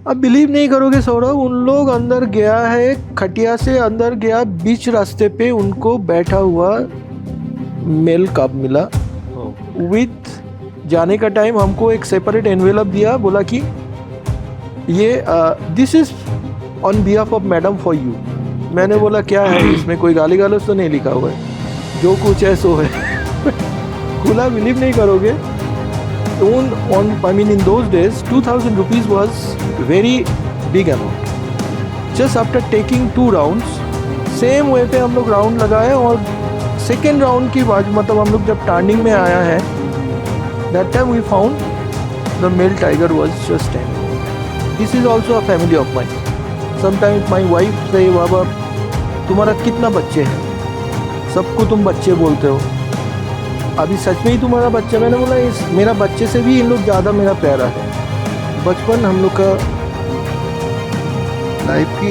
अब बिलीव नहीं करोगे सौरभ, उन लोग अंदर गया है, खटिया से अंदर गया, बीच रास्ते पे उनको बैठा हुआ मेल कप मिला विथ, जाने का टाइम हमको एक सेपरेट एनवेलप दिया, बोला कि ये this is on behalf of madam for you. मैंने बोला क्या है इसमें, कोई गाली गलौज तो नहीं लिखा हुआ है, जो कुछ है सो है। खुला, बिलीव नहीं करोगे, in those days 2000 rupees was very big amount. Just after taking 2 rounds, same way पे हम लोग राउंड लगाए, और सेकेंड राउंड की बात, मतलब हम लोग जब टर्निंग में आया है, that time we found the male tiger was just dead. This is also a family of mine. Sometimes my wife say, बाबा तुम्हारा कितना बच्चे हैं, सबको तुम बच्चे बोलते हो, अभी सच में ही तुम्हारा बच्चा? मैंने बोला इस मेरा बच्चे से भी इन लोग ज़्यादा मेरा प्यारा है। बचपन हम लोग का लाइफ की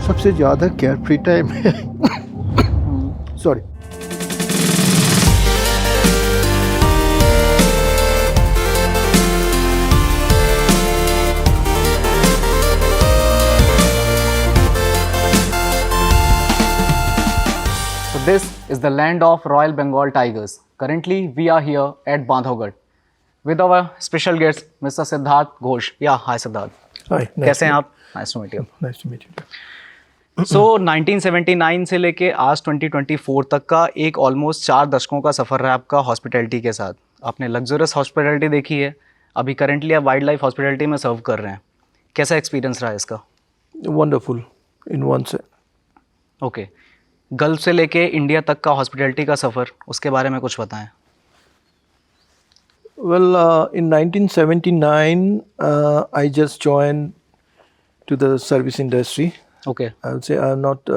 सबसे ज़्यादा केयर फ्री टाइम है। Sorry. This is the land of Royal Bengal tigers. Currently, we are here at Bandhavgarh with our special guest, Mr. Siddharth Ghosh. Yeah, hi Siddharth. Hi. कैसे हैं आप? Nice to meet you. Nice to meet you. So 1979 से लेके आज 2024 तक का एक almost 4 दशकों का सफ़र रहा आपका हॉस्पिटैलिटी के साथ। आपने लग्जरियस हॉस्पिटैलिटी देखी है, अभी करंटली आप वाइल्ड लाइफ हॉस्पिटैलिटी में सर्व कर रहे हैं। कैसा एक्सपीरियंस रहा है इसका? वंडरफुल इन वन से। ओके, गल्फ से लेके इंडिया तक का हॉस्पिटैलिटी का सफ़र, उसके बारे में कुछ बताएं। Well, in 1979, I just joined to the service industry. Okay. I would say I'm not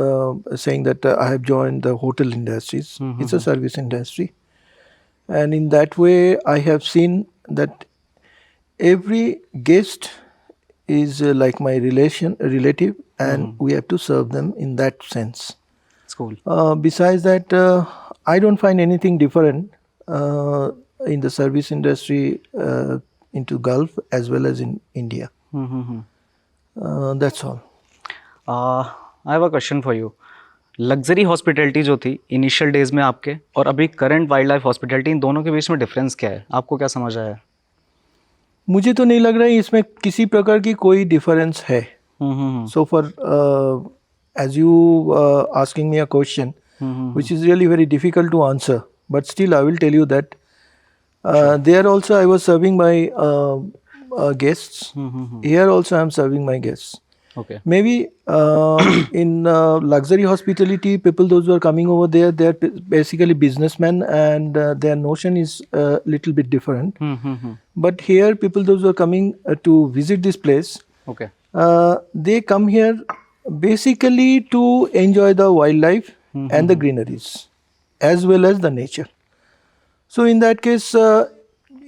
saying that I have joined the hotel industries. It's a service industry. And in that way, I have seen that every guest is like my relative, and we have to serve them in that sense. Cool. Besides that, I don't find anything different in the service industry into Gulf as well as in India. That's all. I have a question for you. Luxury hospitality जो थी initial days में आपके, और अभी current wild life hospitality, इन दोनों के बीच में difference क्या है? आपको क्या समझ आया? मुझे तो नहीं लग रहा है इसमें किसी प्रकार की कोई डिफरेंस है। So for as you asking me a question which is really very difficult to answer, but still I will tell you that there also I was serving my guests. Here also I am serving my guests. Okay. Maybe in luxury hospitality, people those who are coming over there, they are basically businessmen, and their notion is a little bit different. But here people those who are coming to visit this place, Okay. they come here basically to enjoy the wildlife and the greeneries as well as the nature. So in that case,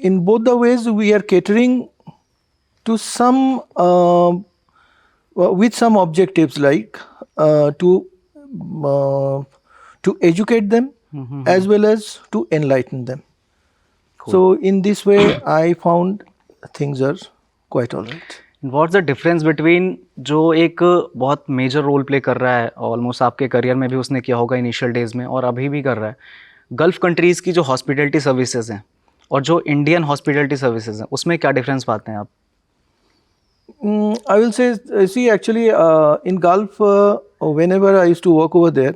in both the ways we are catering to some with some objectives, like to educate them as well as to enlighten them. So in this way I found things are quite all right. What's the difference between, जो एक बहुत major role play कर रहा है almost आपके career में भी उसने किया होगा इनिशियल डेज में और अभी भी कर रहा है, गल्फ कंट्रीज़ की जो हॉस्पिटैलिटी सर्विसेज हैं और जो इंडियन हॉस्पिटैलिटी सर्विसेज हैं, उसमें क्या डिफरेंस पाते हैं आप? I will say, see, actually, in Gulf, whenever I used to work over there,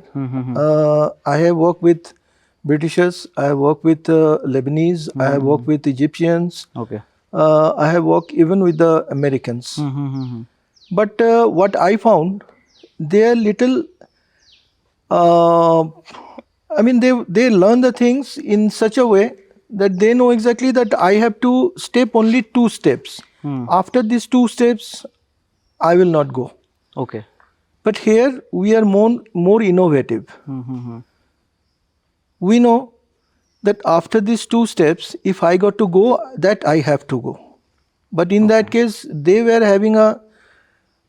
I have worked with Britishers, I have worked with Lebanese, I have worked with Egyptians. Okay. I have worked even with the Americans. But what I found, they are little, I mean, they learn the things in such a way that they know exactly that I have to step only 2 steps. After these 2 steps, I will not go. Okay. But here we are more innovative. We know that after these 2 steps, if I got to go, that I have to go. But in that case, they were having a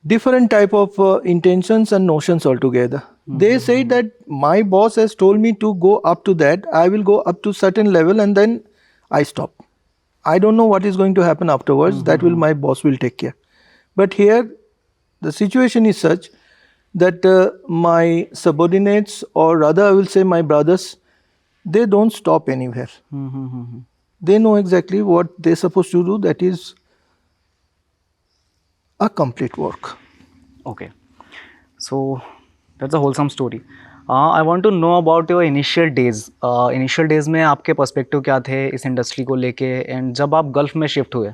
different type of intentions and notions altogether. They said that my boss has told me to go up to that, I will go up to certain level and then I stop. I don't know what is going to happen afterwards. That will my boss will take care. But here, the situation is such that my subordinates, or rather I will say my brothers, they don't stop anywhere. They know exactly what they're supposed to do. That is a complete work. Okay. So that's a wholesome story. I want to know about your initial days. Initial days में आपके perspective क्या थे इस industry को लेके, and जब आप gulf में शिफ्ट हुए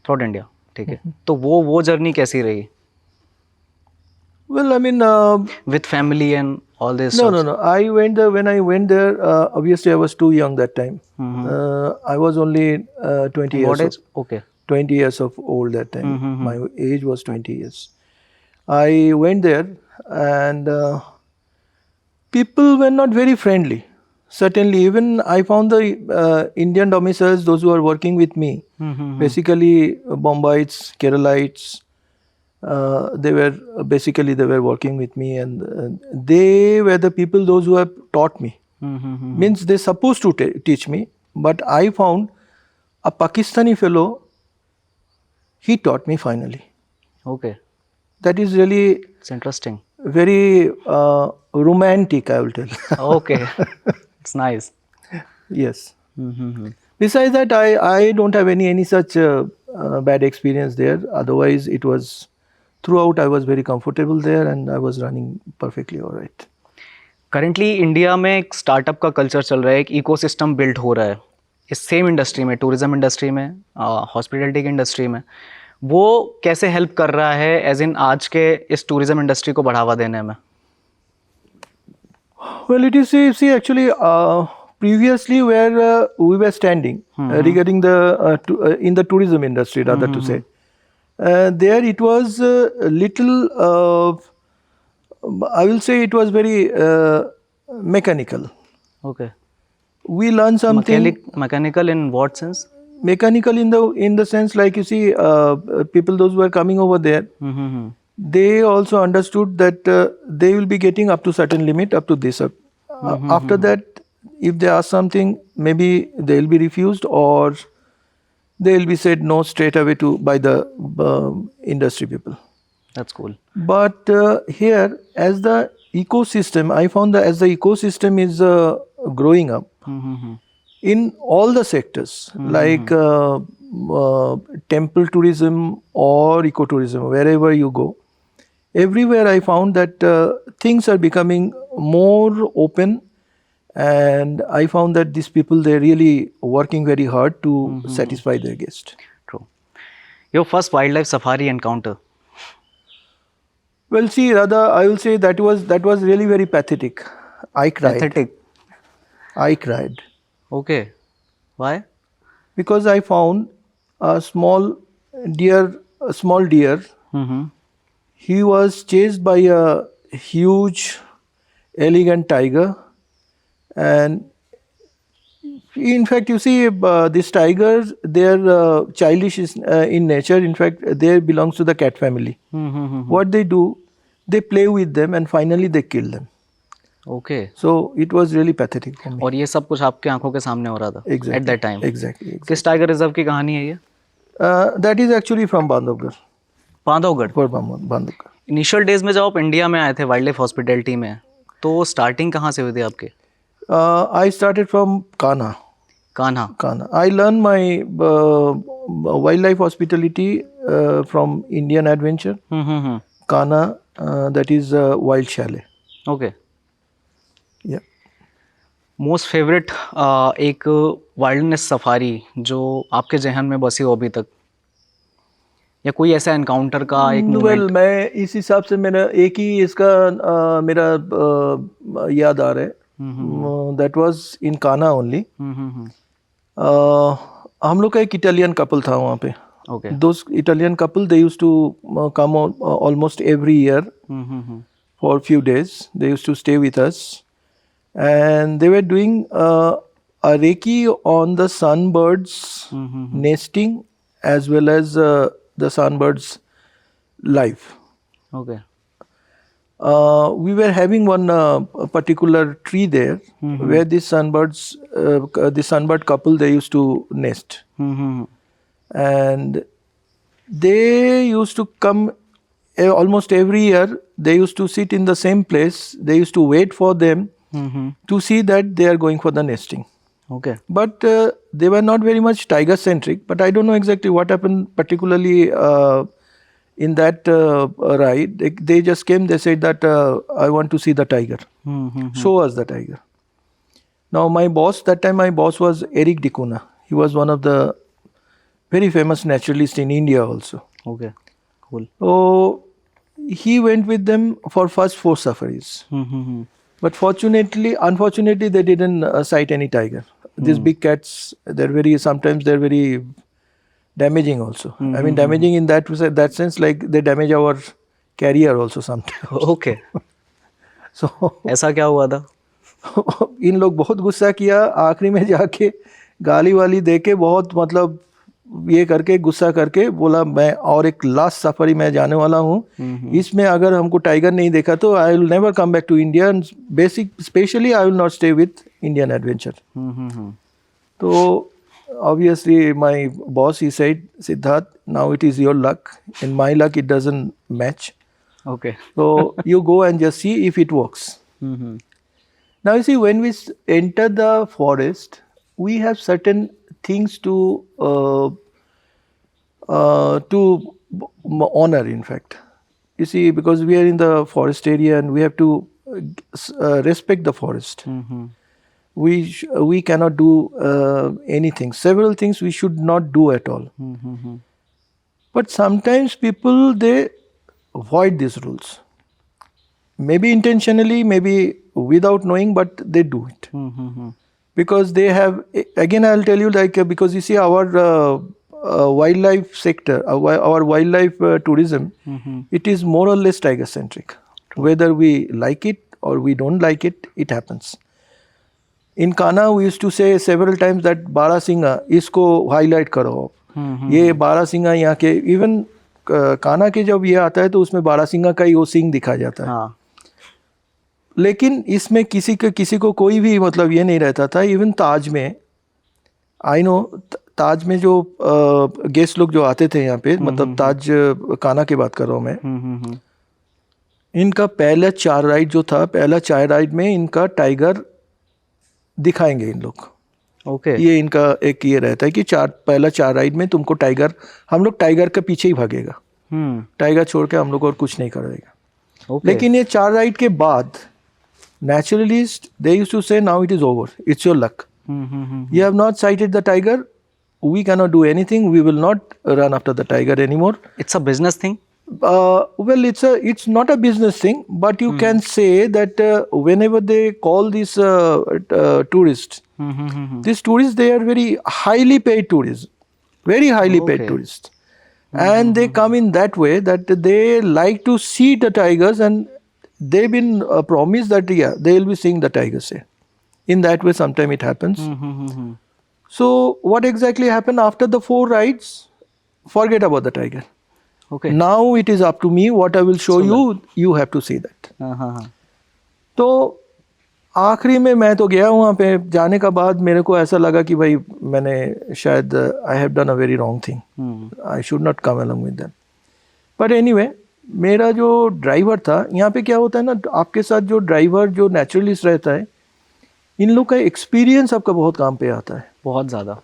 थ्रू इंडिया, ठीक है, तो वो जर्नी कैसी रही Well, I mean, with family and all this? no. I went there. When I went there, obviously I was too young that time. I was only 20 years. What age? Okay. 20 years of old that time. My age was 20 years. I went there, and people were not very friendly. Certainly, even I found the Indian domiciles, those who are working with me, basically Bombaites, Keralites, they were working with me, and they were the people, those who have taught me. Means they're supposed to teach me, but I found a Pakistani fellow, he taught me finally. Okay. That is really It's interesting. very romantic, I will tell. Okay. It's nice. Yes. Besides that, I don't have any such bad experience there. Otherwise, it was throughout I was very comfortable there, and I was running perfectly all right. Currently India में एक startup का culture चल रहा है, एक ecosystem build हो रहा है इस सेम इंडस्ट्री में, टूरिज्म इंडस्ट्री में, हॉस्पिटैलिटी की इंडस्ट्री में. वो कैसे हेल्प कर रहा है एज इन आज के इस टूरिज्म इंडस्ट्री को बढ़ावा देने में? Well, it is see actually previously where we were standing regarding the in the tourism industry, rather to say, there it was little. I will say it was very mechanical. Okay. We learned something. Mechanical in what sense? Mechanical in the sense, like you see, people those who are coming over there, they also understood that they will be getting up to certain limit, up to this. After that, if they ask something, maybe they will be refused, or they will be said no straight away by the industry people. That's cool. But here, as the ecosystem, I found that as the ecosystem is growing up in all the sectors, like temple tourism or ecotourism, wherever you go, everywhere I found that things are becoming more open, and I found that these people, they're really working very hard to satisfy their guests. True. Your first wildlife safari encounter? Well, see, rather, I will say that was really very pathetic. I cried. Pathetic? I cried. Okay. Why? Because I found a small deer. He was chased by a huge, elegant tiger, and in fact, you see, these tigers, they're childish in nature. In fact, they belongs to the cat family. What they do, they play with them, and finally they kill them. Okay. So it was really pathetic for me. और ये सब कुछ आपके आंखों के सामने हो रहा था? Exactly. At that time. Exactly. किस टाइगर रिजर्व की कहानी है ये? That is actually from Bandhavgarh. Bandhavgarh? For Bandhavgarh. Initial days में जब आप इंडिया में आए थे वाइल्ड लाइफ हॉस्पिटैलिटी में, तो स्टार्टिंग कहाँ से हुई थी आपके? I started from Kanha. Kanha. I learned my wildlife hospitality from Indian Adventure. Kanha, that is Wild Chalet. Okay. Yeah. Most favourite एक वाइल्डनेस सफारी जो आपके जहन में बसी हो अभी तक, या कोई ऐसा एनकाउंटर का एक Well, मैं इस हिसाब से मेरा एक ही इसका मेरा याद आ रहा है. That was in Kanha only. हम लोग का एक इटालियन कपल था वहाँ पे. Okay. Those Italian couple, they used to come on almost every year for a few days. They used to stay with us, and they were doing a recce on the sunbirds nesting as well as the sunbirds life. Okay. We were having one particular tree there where the sunbird couple, they used to nest. and they used to come almost every year. They used to sit in the same place. They used to wait for them to see that they are going for the nesting. Okay. But they were not very much tiger centric. But I don't know exactly what happened, particularly in that ride. They just came. They said that I want to see the tiger. Show us the tiger. Now my boss, that time my boss was Eric Dicuna. He was one of the very famous naturalists in India also. Okay. Cool. So he went with them for first 4 safaris. But unfortunately, they didn't sight any tiger. These big cats, sometimes they're very damaging also. I mean, damaging in that sense, like they damage our career also sometimes. Okay. So ऐसा क्या हुआ था? इन लोग बहुत गुस्सा किया, आखिरी में जाके गाली वाली देके बहुत मतलब ये करके गुस्सा करके बोला मैं और एक लास्ट सफरी में जाने वाला हूँ, इसमें अगर हमको टाइगर नहीं देखा तो I will never come back to India, especially I will not stay with Indian adventure. तो obviously my boss, he said, Siddharth, now it is your luck. In my luck it doesn't match. Okay. So you go and just see if it works. Now you see, when we enter the forest, we have certain things to honor, in fact. You see, because we are in the forest area and we have to respect the forest. We cannot do anything. Several things we should not do at all. But sometimes people, they avoid these rules. Maybe intentionally, maybe without knowing, but they do it. Because they have, again I'll tell you, like, because you see our wildlife sector, our wildlife tourism, it is more or less tiger centric. Whether we like it or we don't like it, it happens. In Kana, we used to say several times that Barasinga, isko highlight karo. ये बारासिंगा यहाँ के, even काना के जब ये आता है तो उसमें बारासिंगा का ही वो सिंग दिखा जाता है. लेकिन इसमें किसी को कोई भी मतलब ये नहीं रहता था. इवन ताज में, आई नो, ताज में जो गेस्ट लोग जो आते थे यहाँ पे, मतलब ताज काना की बात कर रहा हूँ मैं, इनका पहला 4 राइड जो था, पहला 4 राइड में इनका टाइगर दिखाएंगे इन लोग. ओके. ये इनका एक ये रहता है कि पहला 4 राइड में तुमको टाइगर, हम लोग टाइगर के पीछे ही भागेगा. टाइगर छोड़ के हम लोग और कुछ नहीं करेगा. लेकिन ये 4 राइड के बाद naturalists, they used to say, now it is over, it's your luck. You have not sighted the tiger, we cannot do anything, we will not run after the tiger anymore. It's a business thing? Well, it's not a business thing, but you can say that whenever they call these tourists, these tourists, they are very highly paid tourists, very highly paid tourists. And they come in that way that they like to see the tigers, and they've been promised that, yeah, they will be seeing the tigers here. In that way, sometime it happens. So what exactly happened after the 4 rides? Forget about the tiger. Okay. Now it is up to me. What I will show you, you have to see that. तो आखिरी में मैं तो गया वहाँ पे. जाने का बाद मेरे को ऐसा लगा कि भाई मैंने शायद I have done a very wrong thing. I should not come along with them. But anyway, मेरा जो ड्राइवर था, यहाँ पे क्या होता है ना, आपके साथ जो ड्राइवर जो नेचुरलिस्ट रहता है, इन लोग का एक्सपीरियंस आपका बहुत काम पे आता है. बहुत ज़्यादा.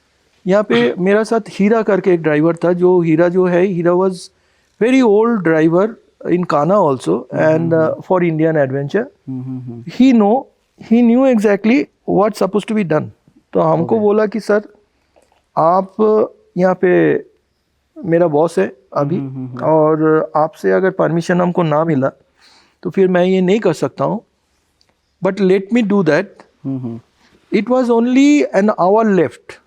यहाँ पे मेरा साथ हीरा करके एक ड्राइवर था. हीरा was very old driver in Kana also, and for Indian adventure. He knew exactly what's supposed to be done. तो हमको बोला कि सर आप यहाँ पे मेरा बॉस है अभी, और आपसे अगर परमिशन हमको ना मिला तो फिर मैं ये नहीं कर सकता हूँ, but let me do that. It was only an hour left.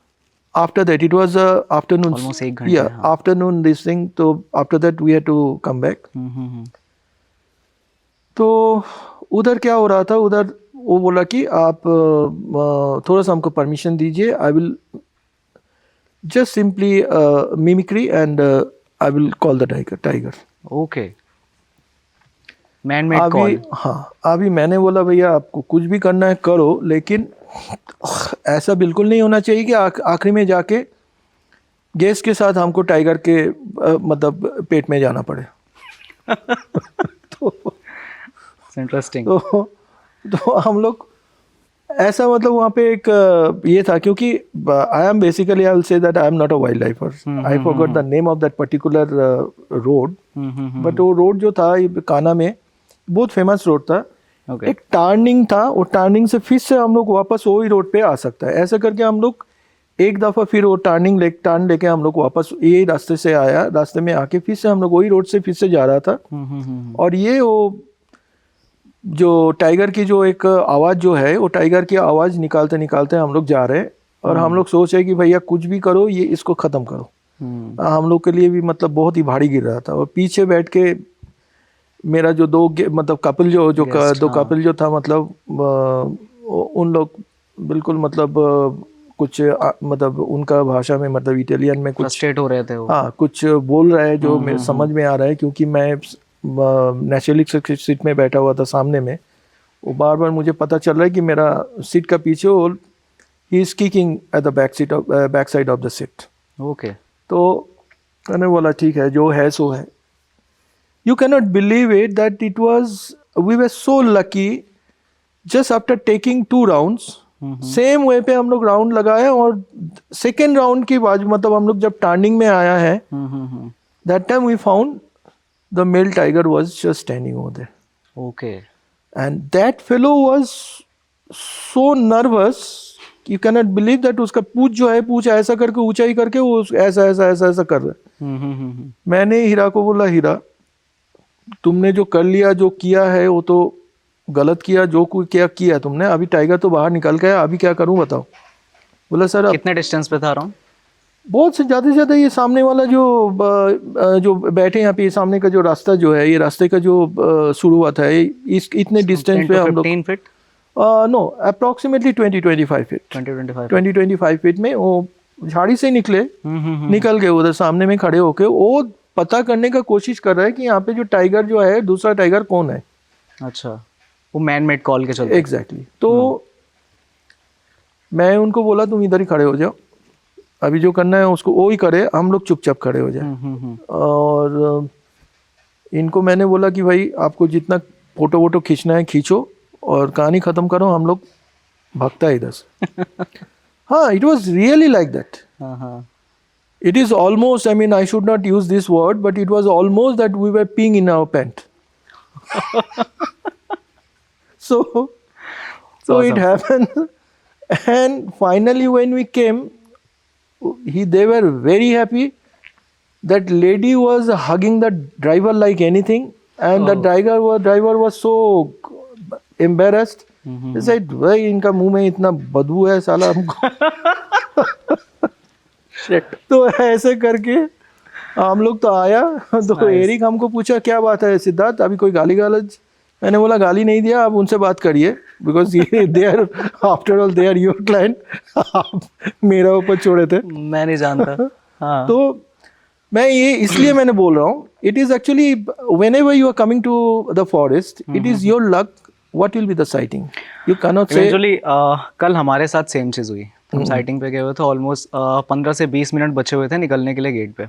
After that, it was afternoon. Almost 1 घंटे. Yeah, afternoon this thing. So after that, we had to come back. तो उधर क्या हो रहा था, उधर वो बोला कि आप थोड़ा सा हमको परमिशन दीजिए. I will just simply mimicry and I will call the tiger. Okay. Man-made call. हाँ, अभी मैंने बोला भैया आपको कुछ भी करना है करो, लेकिन ऐसा बिल्कुल नहीं होना चाहिए कि आखिरी में जाके गैस के साथ हमको टाइगर के मतलब पेट में जाना पड़े। तो इंटरेस्टिंग। तो हम लोग ऐसा मतलब वहाँ पे एक ये था, क्योंकि I am basically I will say that I am not a wild lifer. I forgot the name of that particular road, but वो रोड जो था काना में बहुत फेमस रोड था। Okay. एक टर्निंग था, वो टर्निंग से फिर से हम लोग वापस वही रोड पे आ सकता है। ऐसा करके हम लोग एक दफ़ा फिर वो टर्न लेके हम लोग वापस यही रास्ते से आया, रास्ते में आके फिर से हम लोग वही रोड से फिर से जा रहा था। और ये वो जो टाइगर की जो एक आवाज़ जो है, वो टाइगर की आवाज़ निकालते निकालते हम लोग जा रहे हैं। और हम लोग सोच रहे कि भैया कुछ भी करो, ये इसको ख़त्म करो। हम लोग के लिए भी मतलब बहुत ही भारी गिर रहा था। और पीछे बैठ के मेरा जो मतलब कपिल जो दो कपिल जो था, मतलब उन लोग बिल्कुल मतलब कुछ मतलब उनका भाषा में मतलब इटालियन में कुछ फ्रस्ट्रेट हो रहे थे वो। हाँ, कुछ बोल रहा है जो मेरे समझ में आ रहा है, क्योंकि मैं नेचुरली सीट में बैठा हुआ था सामने में। वो बार बार मुझे पता चल रहा है कि मेरा सीट का पीछे he is kicking at the back side of the seat. Okay. तो मैंने बोला ठीक है, जो है सो है। You cannot believe it that we were so lucky, just after taking 2 rounds, same way पे हम लोग राउंड लगाए और सेकेंड राउंड की बाजू मतलब हम लोग जब टर्निंग में आया है, that time we found the male tiger was just standing over there. Okay. And that fellow was so nervous, you can not believe that. उसका पूंछ जो है, पूंछ ऐसा करके ऊंचाई करके वो ऐसा ऐसा ऐसा ऐसा कर रहा है। मैंने हीरा को बोला, हीरा तुमने जो कर लिया, जो किया है वो तो गलत किया, जो क्या किया तुमने। अभी टाइगर तो बाहर निकल गया, अभी क्या करूं बताओ। बोला सर कितने डिस्टेंस पे था राउंड? बहुत से ज़्यादा ये सामने वाला जो बैठे यहाँ पे, सामने का जो रास्ता जो है, ये रास्ते का जो शुरुआत है, इस इतने डिस्टेंस पे हम लोग 15 feet no approximately 20-25 feet 20-25 feet में वो झाड़ी से निकल गए उधर सामने में खड़े होके। वो पता करने का कोशिश कर रहा है कि यहाँ पे जो टाइगर जो है, दूसरा टाइगर कौन है। अच्छा, वो मैन मेड कॉल के चलते। एग्जैक्टली। तो मैं उनको बोला तुम इधर ही खड़े हो जाओ, अभी जो करना है उसको वो ही करे, हम लोग चुपचाप खड़े हो जाए। और इनको मैंने बोला कि भाई आपको जितना फोटो वोटो खींचना है खींचो और कहानी ख़त्म करो, हम लोग भागता है इधर से। हाँ, it was really like that. It is almost, I mean, I should not use this word, but it was almost that we were peeing in our pant. So awesome. It happened. And finally when we came, they were very happy. That lady was hugging the driver like anything. And the driver was so embarrassed. He said, भाई इनका मुंह में इतना बदबू है साला हमको। तो ऐसे करके हम लोग तो आया। तो एरिक हमको पूछा क्या बात है सिद्धार्थ, अभी कोई गाली गालज? मैंने बोला गाली नहीं दिया, आप उनसे बात करिए, because they are after all they are your client. आप मेरा ऊपर छोड़े थे, मैं नहीं जानता। हाँ। तो मैं ये इसलिए मैंने बोल रहा हूँ, it is actually whenever you are coming to the forest, it is your luck what will be the sighting, you can not say. Actually कल हमारे साथ सेम चीज़ हुई। हम साइटिंग पे गए हुए थे, ऑलमोस्ट 15 से 20 मिनट बचे हुए थे निकलने के लिए गेट पे।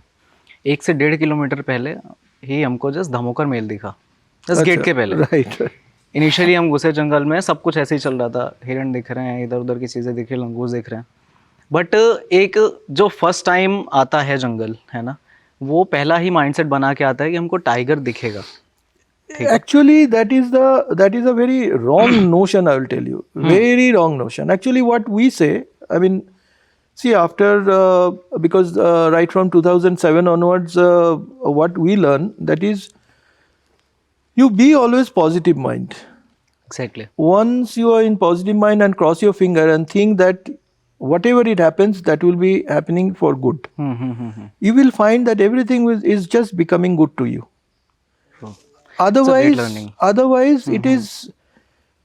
1 से 1.5 किलोमीटर पहले ही हमको जस्ट धमोकर मेल दिखा, जस्ट गेट के पहले। राइट। इनिशियली हम घुसे जंगल में, सब कुछ ऐसे ही चल रहा था, हिरण दिख रहे हैं, इधर उधर की चीज़ें दिख रही, लंगूर दिख रहे हैं। बट एक जो फर्स्ट टाइम आता है जंगल, है ना, वो पहला ही माइंडसेट बना के आता है कि हमको टाइगर दिखेगा। Actually, that is a very wrong notion. I will tell you, very wrong notion. Actually, what we say, I mean, see, after because right from 2007 onwards, what we learn, that is, you be always positive mind. Exactly. Once you are in positive mind and cross your finger and think that whatever it happens, that will be happening for good. You will find that everything is just becoming good to you. Otherwise, it is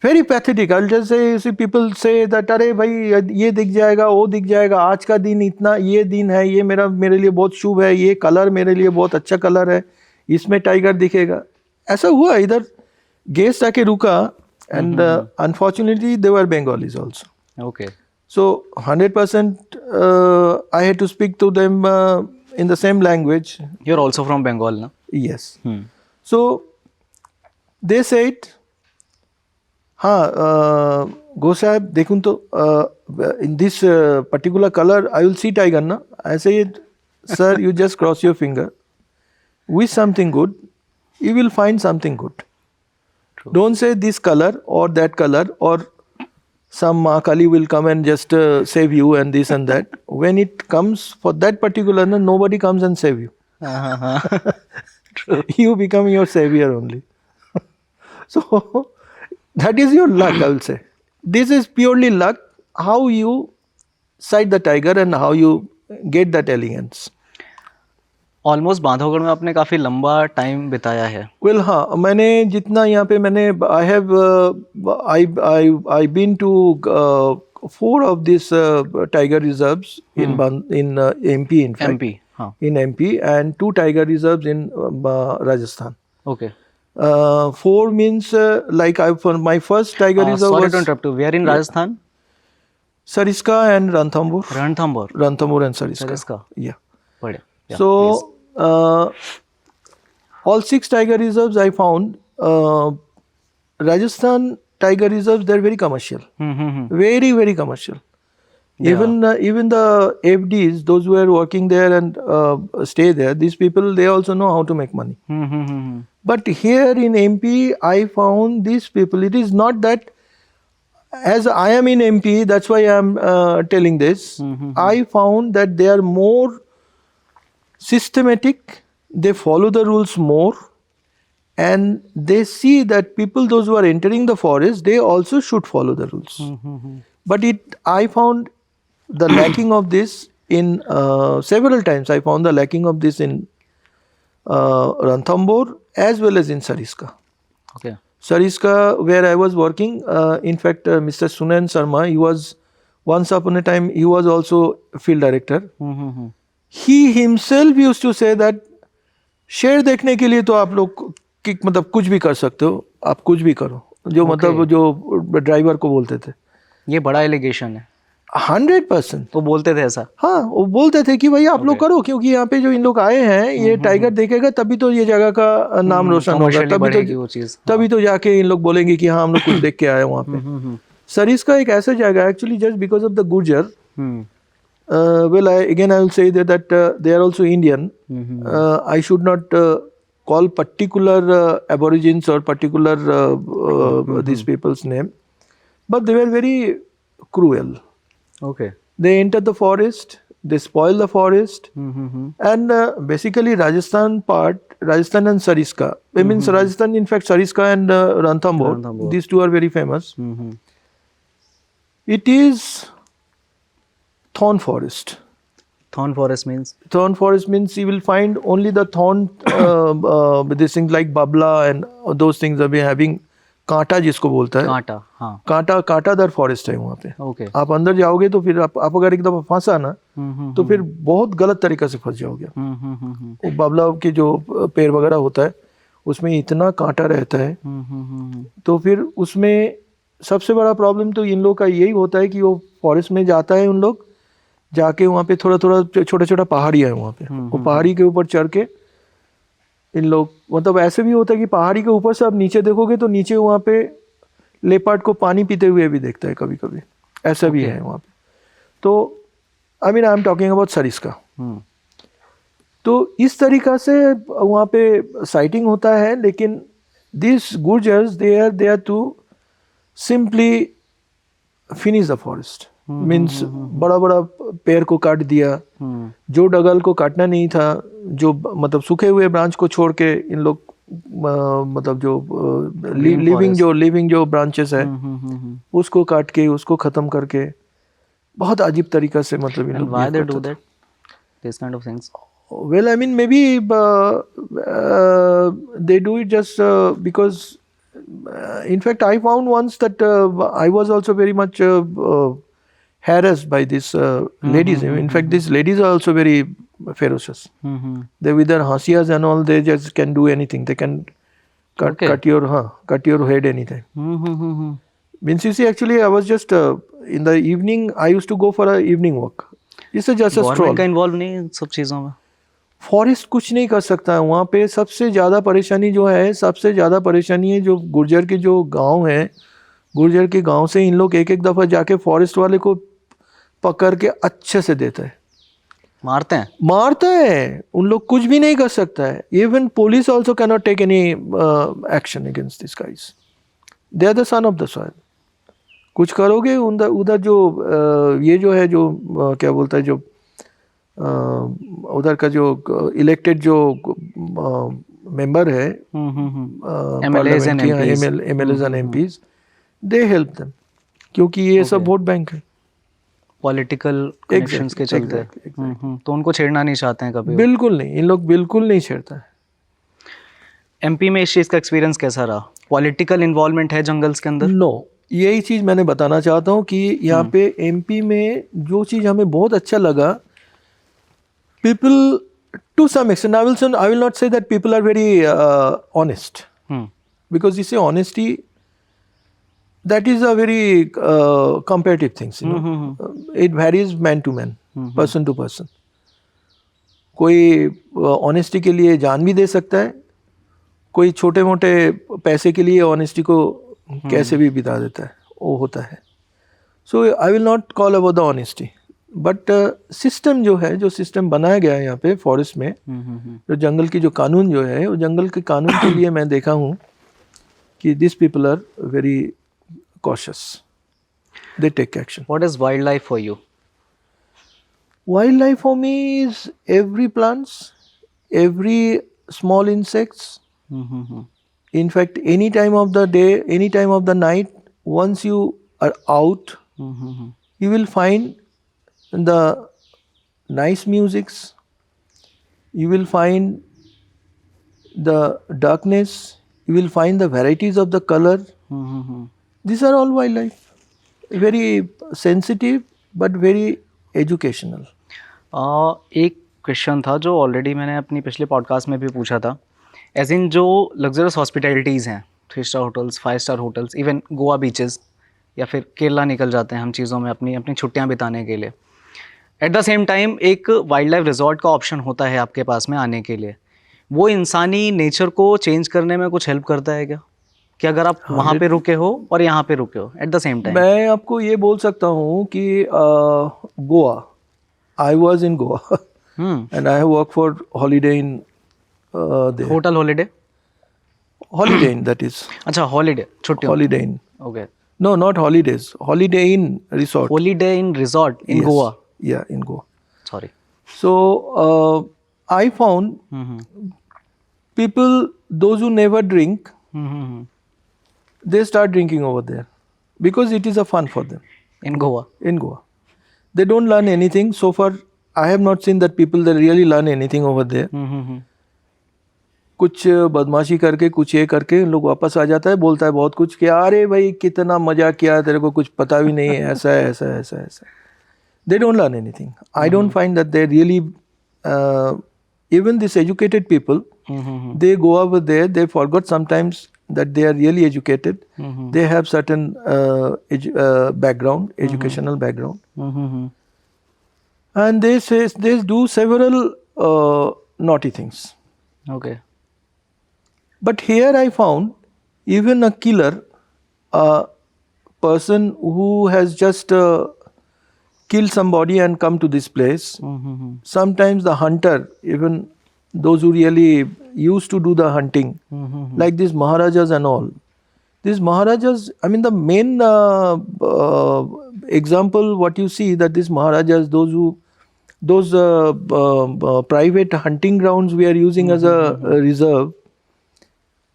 very pathetic. I'll just say, see, people say that अरे भाई ये दिख जाएगा, वो दिख जाएगा, आज का दिन इतना, ये दिन है, ये मेरे लिए बहुत शुभ है, ये कलर मेरे लिए बहुत अच्छा कलर है, इसमें टाइगर दिखेगा। ऐसा हुआ, इधर गेस्ट आके रुका, and unfortunately they were Bengalis also. Okay. So 100% I had to speak to them in the same language. You're also from Bengal, na? Yes. So they said, go sahab, देखूं तो in this particular color I will see tiger na. I said, sir, you just cross your finger. Wish something good, you will find something good. True. Don't say this color or that color or some Ma Kali will come and just save you and this and that. When it comes for that particular, nobody comes and save you. True. You become your savior only. So that is your luck, I will say. This is purely luck, how you sight the tiger and how you get that elegance. Almost Bandhavgarh में आपने काफ़ी लंबा time बिताया है. Well, हाँ, मैंने जितना यहाँ पे मैंने I been to 4 of these tiger reserves in MP, in fact. MP, हाँ. In MP, and 2 tiger reserves in Rajasthan. Okay. 4 means for my first tiger reserve Sorry was to interrupt you. Where in Rajasthan? Sariska and Ranthambore. Ranthambore and Sariska. Sariska. Yeah. बढ़िया. Yeah, So all 6 tiger reserves I found. Rajasthan tiger reserves, they're very commercial. Very, very commercial. Yeah. Even the FDs, those who are working there and stay there, these people, they also know how to make money. But here in MP, I found these people, it is not that, as I am in MP, that's why I am telling this. I found that they are more systematic, they follow the rules more, and they see that people, those who are entering the forest, they also should follow the rules. But I found the lacking of this in several times. I found the lacking of this in Ranthambore as well as in Sariska. Okay. Sariska, where I was working, in fact, Mr. Sunan Sharma, he was once upon a time, he was also field director. He himself used to say that शेर देखने के लिए तो आप लोग मतलब कुछ भी कर सकते हो, आप कुछ भी करो, जो मतलब जो ड्राइवर को बोलते थे. ये बड़ा एलिगेशन है. 100%. वो बोलते थे ऐसा. हाँ, वो बोलते थे कि भाई आप लोग करो, क्योंकि यहाँ पे जो इन लोग आए हैं, ये टाइगर देखेगा तभी तो ये जगह का नाम रोशन होगा, तभी तो जाके इन लोग बोलेंगे कि हाँ हम लोग कुछ देख के आए वहाँ पे. सरिस्का एक ऐसा जगह actually just because of the Gurjar. Well, I will say that they are also Indian. I should not call particular aborigines or particular these people's name, but they were very cruel. Okay. They enter the forest, they spoil the forest, and basically Rajasthan and Sariska. I mean Rajasthan, in fact, Sariska and Ranthambore. These 2 are very famous. It is thorn forest. Thorn forest means? Thorn forest means you will find only the thorn, these things like babla and those things are having कांटा जिसको बोलता है. कांटा, हाँ. कांटादार forest है वहाँ पे. Okay. आप अंदर जाओगे तो फिर आप अगर एक दफा फंसा ना, तो फिर बहुत गलत तरीका से फंस जाओगे. वो बाबला के जो पेड़ वगैरह होता है उसमें इतना कांटा रहता है, तो फिर उसमें सबसे बड़ा प्रॉब्लम तो इन लोग का यही होता है कि वो फॉरेस्ट में जाता है, उन लोग जाके वहाँ पे थोड़ा छोटा छोटा पहाड़ी है वहाँ पे, वो पहाड़ी के ऊपर चढ़ के इन लोग, मतलब ऐसे भी होता है कि पहाड़ी के ऊपर से आप नीचे देखोगे तो नीचे वहाँ पे लेपर्ड को पानी पीते हुए भी देखता है कभी कभी, ऐसा भी है वहाँ पे. तो I am talking about Sariska. तो इस तरीका से वहाँ पे साइटिंग होता है. लेकिन this Gurjars they are to simply finish the forest. Means बड़ा बड़ा पेड़ को काट दिया, जो डगल को काटना नहीं था, जो मतलब सूखे हुए ब्रांच को छोड़ के इन लोग मतलब जो लिविंग जो ब्रांचेस है उसको काट के उसको खत्म करके बहुत अजीब तरीका से मतलब इन लोग. Why they do that? These kind of things. Well, maybe they do it just because in fact I found once that I was also very much harassed by these ladies. In fact, these ladies are also very ferocious. They with their hasiyas and all, they just can do anything. They can cut your head anytime. Means you see, actually I was just in the evening I used to go for a evening walk. It's just a government stroll. का involve नहीं है इन सब चीज़ों में? Forest कुछ नहीं कर सकता है वहाँ पे. सबसे ज़्यादा परेशानी जो है, सबसे ज़्यादा परेशानी है जो गुर्जर के जो गांव हैं, गुर्जर के गांव से इन लोग एक एक दफ़ा जाके फॉरेस्ट वाले को पकड़ के अच्छे से देता है, मारते हैं. मारता है. उन लोग कुछ भी नहीं कर सकता है. Even police also can not take any action against this guys. They are the son of the soil. कुछ करोगे उधर जो ये जो है जो क्या बोलता है जो उधर का जो इलेक्टेड जो मेंबर है MLAs and MPs. MLAs and MPs, they help them, क्योंकि ये सब वोट बैंक है. पॉलिटिकल कनेक्शंस के चलते. तो उनको छेड़ना नहीं चाहते हैं कभी? बिल्कुल नहीं, इन लोग बिल्कुल नहीं छेड़ता है. एमपी में इस चीज़ का एक्सपीरियंस कैसा रहा? पॉलिटिकल इन्वॉल्वमेंट है जंगल्स के अंदर? नो, यही चीज़ मैंने बताना चाहता हूँ कि यहाँ पे एमपी में जो चीज़ हमें बहुत अच्छा लगा, people to some extent, I will not say that people are very honest, because you say honesty, that is a very comparative things, you know. It varies man to man, person to person. कोई honesty के लिए जान भी दे सकता है, कोई छोटे मोटे पैसे के लिए honesty को कैसे भी बिता देता है, वो होता है. So I will not call about the honesty. But system जो है, जो सिस्टम बनाया गया है यहाँ पे फॉरेस्ट में, जो जंगल की जो कानून जो है, वो जंगल के कानून के लिए मैं देखा हूँ कि this people are very cautious, they take action. What is wild life for you? Wild life for me is every plants, every small insects. In fact, any time of the day, any time of the night, once you are out, you will find the nice musics, you will find the darkness, you will find the varieties of the color. These are all wildlife. Very sensitive but very educational. एक question था जो already मैंने अपनी पिछले podcast में भी पूछा था. एज इन जो लग्जरियस हॉस्पिटैलिटीज़ हैं, 3 star hotels, 5 star hotels, even Goa beaches या फिर केरला निकल जाते हैं हम चीज़ों में अपनी अपनी छुट्टियां बिताने के लिए. एट द सेम टाइम एक वाइल्ड लाइफ रिजॉर्ट का ऑप्शन होता है आपके पास में आने के लिए. वो इंसानी नेचर को चेंज करने में कुछ हेल्प करता है क्या, कि अगर आप वहाँ पे रुके हो और यहाँ पे रुके हो एट द सेम टाइम? मैं आपको ये बोल सकता हूँ कि Goa, I was in Goa and I have work for holiday in hotel holiday. Holiday in, that is. अच्छा, हॉलीडे, छुट्टी. Holiday in. Okay. No, not holidays. Holiday in resort. Holiday in resort in Yes. Goa. Yeah, in Goa. Sorry. So I found people, those who never drink, they start drinking over there because it is a fun for them. In Goa. In Goa, they don't learn anything. So far, I have not seen that people that really learn anything over there. कुछ बदमाशी करके, कुछ ये करके उन लोग वापस आ जाता है, बोलता है बहुत कुछ कि अरे भाई कितना मजा किया, तेरे को कुछ पता भी नहीं है, ऐसा है, ऐसा है, ऐसा है, ऐसा. They don't learn anything. I don't find that they really, even these educated people, they go over there, they forgot sometimes that they are really educated. They have certain background, educational background. And they do several naughty things. Okay. But here I found even a killer, a person who has just killed somebody and come to this place. Sometimes the hunter, even those who really used to do the hunting, like these Maharajas and all. These Maharajas, I mean the main example what you see that these Maharajas, those private hunting grounds we are using as a reserve,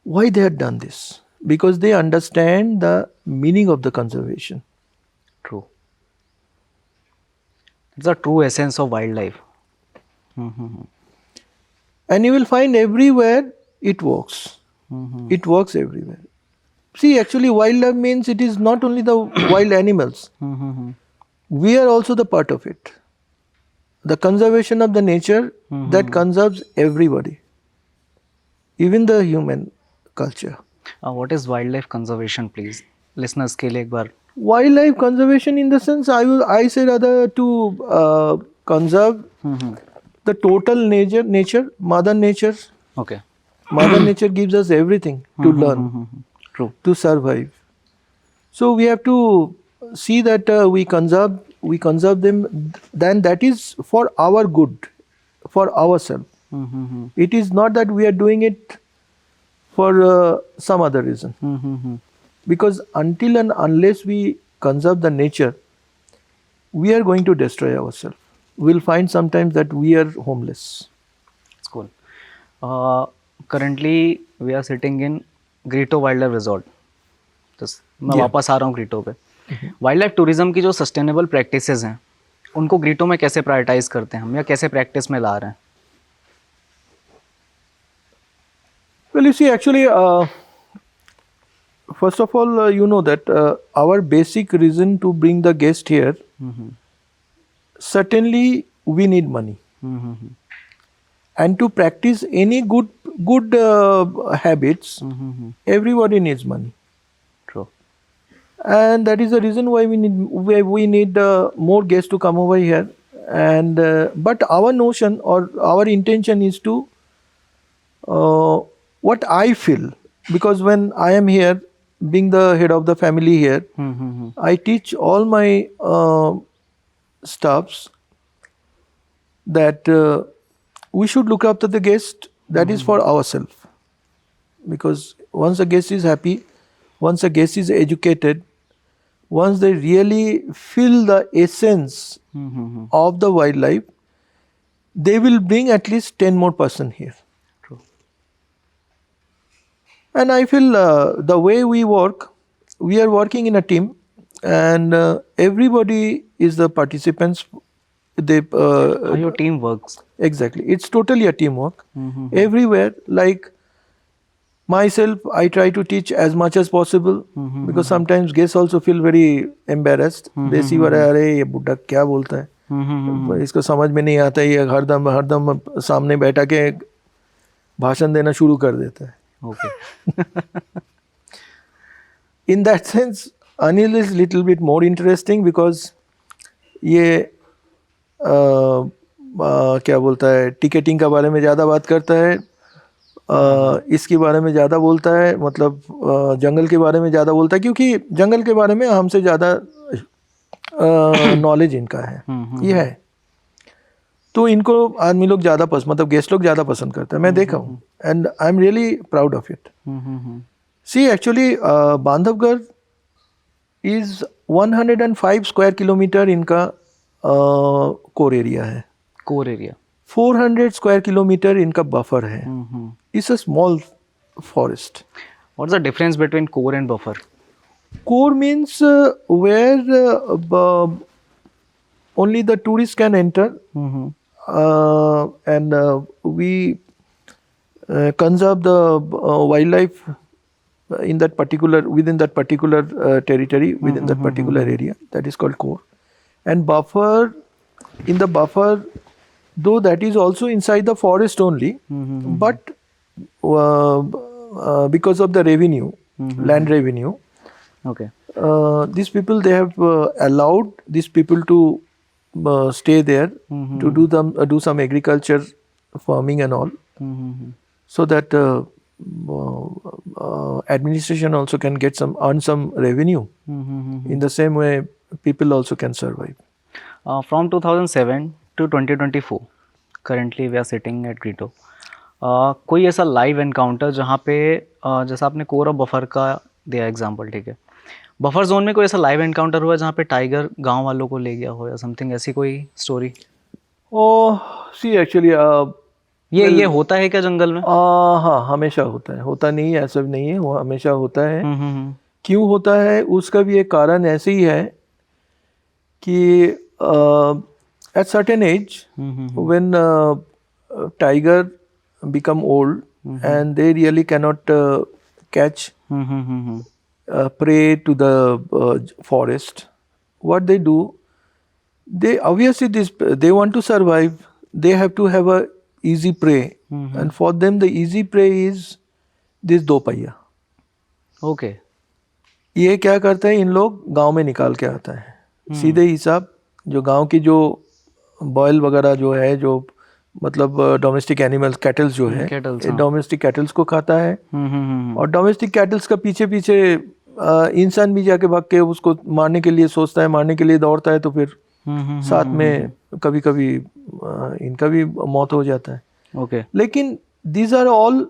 why they had done this? Because they understand the meaning of the conservation. True. It's the true essence of wildlife. And you will find everywhere it works. It works everywhere. See, actually wildlife means it is not only the wild animals. We are also the part of it. The conservation of the nature that conserves everybody, even the human culture. What is wildlife conservation, please? Listeners के लिए एक बार Wildlife conservation, in the sense, I say rather to conserve the total nature, Mother Nature. Okay. Mother Nature gives us everything to learn, True. to survive. So we have to see that we conserve them. Then that is for our good, for ourselves. It is not that we are doing it for some other reason. Because until and unless we conserve the nature, we are going to destroy ourselves. We'll find sometimes that we are homeless. It's cool. Currently we are sitting in ग्रीटो wildlife resort. मैं वापस आ रहा हूँ ग्रीटो पे. Wild life tourism की जो sustainable practices हैं उनको ग्रीटो में कैसे प्रायोरिटाइज करते हैं हम, या कैसे प्रैक्टिस में ला रहे हैं? Well, you see, actually, first of all, you know that our basic reason to bring the guest here, certainly we need money. And to practice any good habits, everybody needs money. True. And that is the reason why we need more guests to come over here. And but our notion or our intention is to what I feel, because when I am here, being the head of the family here, I teach all my staffs that we should look after the guest. That is for ourselves, because once a guest is happy, once a guest is educated, once they really feel the essence of the wildlife, they will bring at least 10 more person here. True. And I feel the way we work, we are working in a team, and everybody is the participants. They How your team works. exactly. It's totally a teamwork. Everywhere, like myself, I try to teach as much as possible, because sometimes guests also feel very embarrassed. They see what अरे ये बुड्ढा क्या बोलता है, इसको समझ में नहीं आता, ये हरदम सामने बैठा के भाषण देना शुरू कर देता है. Okay. In that sense, Anil is little bit more interesting, because ये क्या बोलता है, टिकटिंग के बारे में ज़्यादा बात करता है, इसके बारे में ज़्यादा बोलता है, मतलब जंगल के बारे में ज़्यादा बोलता है, क्योंकि जंगल के बारे में हमसे ज़्यादा नॉलेज इनका है. ये है, तो इनको आदमी लोग ज़्यादा मतलब गेस्ट लोग ज़्यादा पसंद करते हैं. मैं देखा हूँ, and I am really proud of it. See actually Bandhavgarh is 105 square kilometre इनका कोर एरिया है. Core area. 400 स्क्वायर किलोमीटर इनका बफर है. It's a small forest. What's the difference between core and buffer? Core means where only the tourists can enter, and we conserve the wildlife in that particular, within that particular territory, within that particular area. That is called core. And buffer, in the buffer, though that is also inside the forest only, but because of the revenue, land revenue, Okay. these people, they have allowed these people to stay there, to do some agriculture, farming and all, so that administration also can get earn some revenue. In the same way, people also can survive. From 2007 to 2024, currently we are sitting at Grito. कोई ऐसा live encounter जहाँ पे जैसा आपने core और buffer का दिया example, ठीक है, बफर जोन में कोई ऐसा लाइव एनकाउंटर हुआ जहाँ पे टाइगर गांव वालों को ले गया हो या समथिंग, ऐसी कोई स्टोरी? सी एक्चुअली ये होता है क्या जंगल में? हाँ, हमेशा होता है. होता नहीं है ऐसा नहीं है, वो हमेशा होता है. क्यों होता है उसका भी एक कारण ऐसे ही है कि at certain age when tiger become old and they really cannot catch prey to the forest, what they do, they obviously they want to survive, they have to have a easy prey, and for them the easy prey is this dopaiya. Okay. ये क्या करते हैं, इन लोग गांव में निकाल के आता है सीधे हिसाब, जो गांव की जो बॉयल वगैरह जो है, जो मतलब डोमेस्टिक एनिमल्स कैटल्स जो है, केटल्स, डोमेस्टिक कैटल्स को खाता है। हाँ। और डोमेस्टिक कैटल्स का पीछे पीछे इंसान भी जाके भाग के उसको मारने के लिए सोचता है, मारने के लिए दौड़ता है, तो फिर साथ में कभी कभी इनका भी मौत हो जाता है। ओके। लेकिन दीज आर ऑल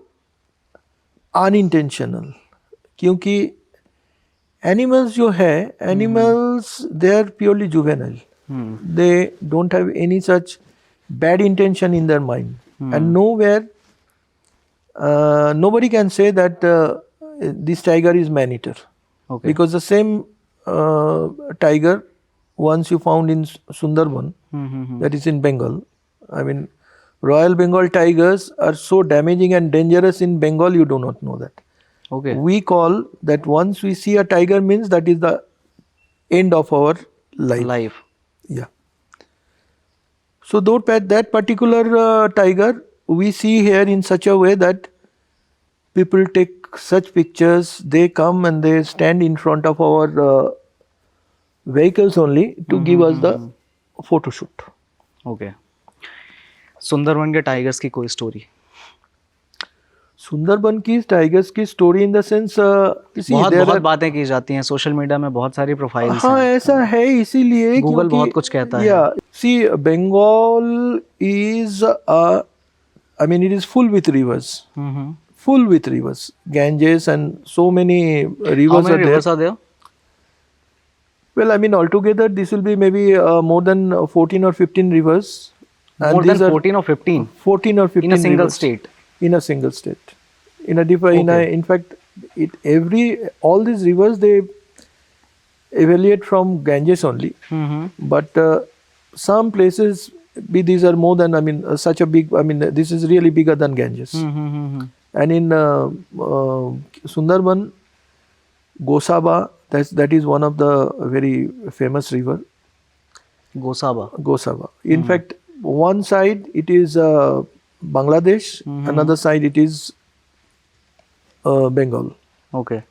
अनइंटेंशनल, क्योंकि एनिमल्स जो है, animals they are purely juvenile, they don't have any such bad intention in their mind, and nowhere nobody can say that this tiger is man eater, okay. because the same tiger once you found in Sundarban, that is in Bengal. I mean, Royal Bengal tigers are so damaging and dangerous in Bengal, you do not know that. Okay. We call that once we see a tiger means that is the end of our life. Yeah. So that particular tiger we see here in such a way that people take such pictures, they come and they stand in front of our vehicles only to give us the photo shoot. Okay. Sundarban के tigers की कोई story? Sundarban की tigers की story in the sense, बहुत बातें की जाती हैं सोशल मीडिया में, बहुत सारी प्रोफाइल्स हाँ हैं। ऐसा है, इसीलिए गूगल बहुत कुछ कहता है। या see Bengal is I mean it is full with rivers, full with rivers, Ganges and so many rivers How many are there. rivers are there? Well, I mean altogether this will be maybe more than 14 or 15 rivers. More than 14 or 15? 14 or 15 In a single rivers. state? In a single state. In a different, in fact, all these rivers they evaluate from Ganges only. But some places, these are more than, I mean, such a big, I mean, this is really bigger than Ganges. And in Sundarban, Gosaba, that is one of the very famous river. Gosaba. In fact, one side it is Bangladesh, another side it is Bengal. Okay.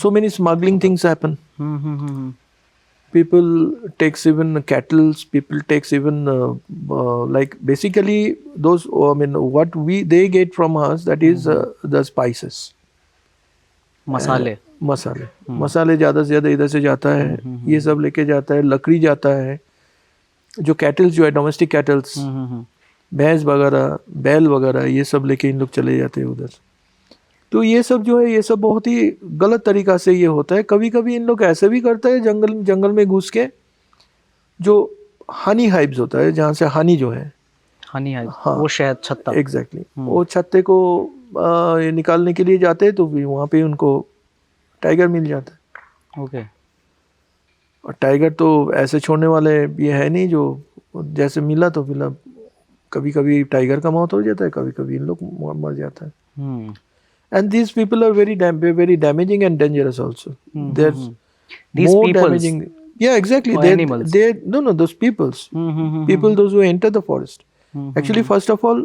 So many smuggling things happen. People takes even cattle, people takes even like basically those, I mean what they get from us, that is the spices, मसाले ज़्यादा से ज़्यादा इधर से जाता है, ये सब लेके जाता है, लकड़ी जाता है, जो कैटल्स जो है डोमेस्टिक कैटल्स, भैंस वगैरह, बैल वगैरह, ये सब लेके इन लोग चले जाते हैं उधर। तो ये सब जो है, ये सब बहुत ही गलत तरीका से ये होता है। कभी कभी इन लोग ऐसे भी करते हैं, जंगल में घुस के जो हनी हाइव्स होता है, जहाँ से हनी जो है, हनी हाइव, हाँ, वो शहद छत्ता, एग्जैक्टली, वो छत्ते को निकालने के लिए जाते हैं, तो वहाँ पे उनको टाइगर मिल जाता है। ओके। और टाइगर तो ऐसे छोड़ने वाले ये है नहीं, जो जैसे मिला तो मिला। कभी कभी टाइगर का मौत हो जाता है, कभी कभी इन लोग मर जाता है। And these people are very damaging and dangerous also. They're These more peoples, damaging. Yeah, exactly. or animals? No, those peoples. People, those who enter the forest. Actually, first of all,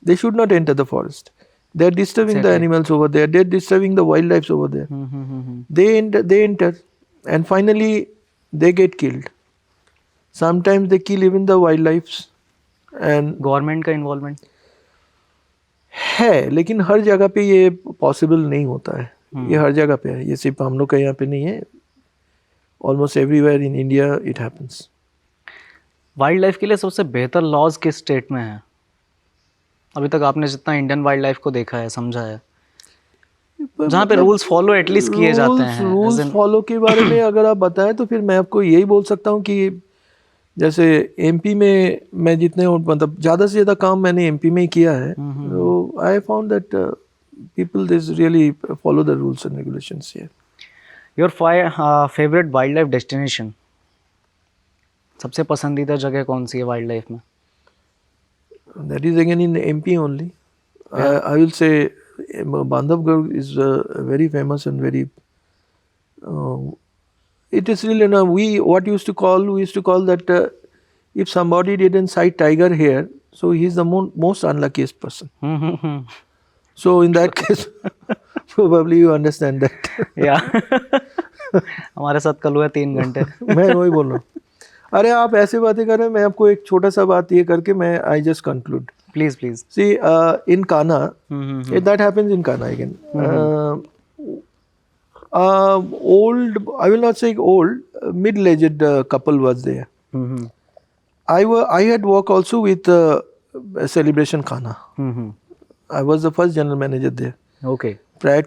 they should not enter the forest. They're disturbing the animals over there. They're disturbing the wildlife over there. They enter, and finally they get killed. Sometimes they kill even the wildlife. And government का involvement है, लेकिन हर जगह पे ये possible नहीं होता है। ये हर जगह पे है, ये सिर्फ हम लोग के यहाँ पे नहीं है, almost everywhere in India it happens. Wild life के लिए सबसे बेहतर लॉज किस स्टेट में है अभी तक आपने जितना इंडियन वाइल्ड लाइफ को देखा है, समझा है, जहाँ पे रूल्स फॉलो एटलीस्ट किए जाते हैं? रूल्स फॉलो के बारे में अगर आप बताएं तो फिर मैं आपको यही बोल सकता हूँ कि जैसे एमपी में मैं जितने, मतलब ज़्यादा से ज़्यादा काम मैंने एमपी में ही किया है, तो I found that people this really follow the rules and regulations here. Your favourite wild life destination, सबसे पसंदीदा जगह कौन सी है वाइल्ड लाइफ में? That is again in MP only. I will say Bandhavgarh is very famous and very, it is really, we used to call that if somebody didn't sight tiger here, so he is the most unluckiest person. So in that case probably you understand that. या हमारे साथ कल हुआ 3 घंटे. मैं वही बोल रहा हूँ. अरे आप ऐसे बातें कर रहे हैं, मैं आपको एक छोटा सा बात ये करके मैं I just conclude. Please please. See, in Kana, that happens in Kana again. Old, I will not say old, middle-aged couple was there. I had worked also with Celebration Khana. I was the first general manager there. Okay. Prior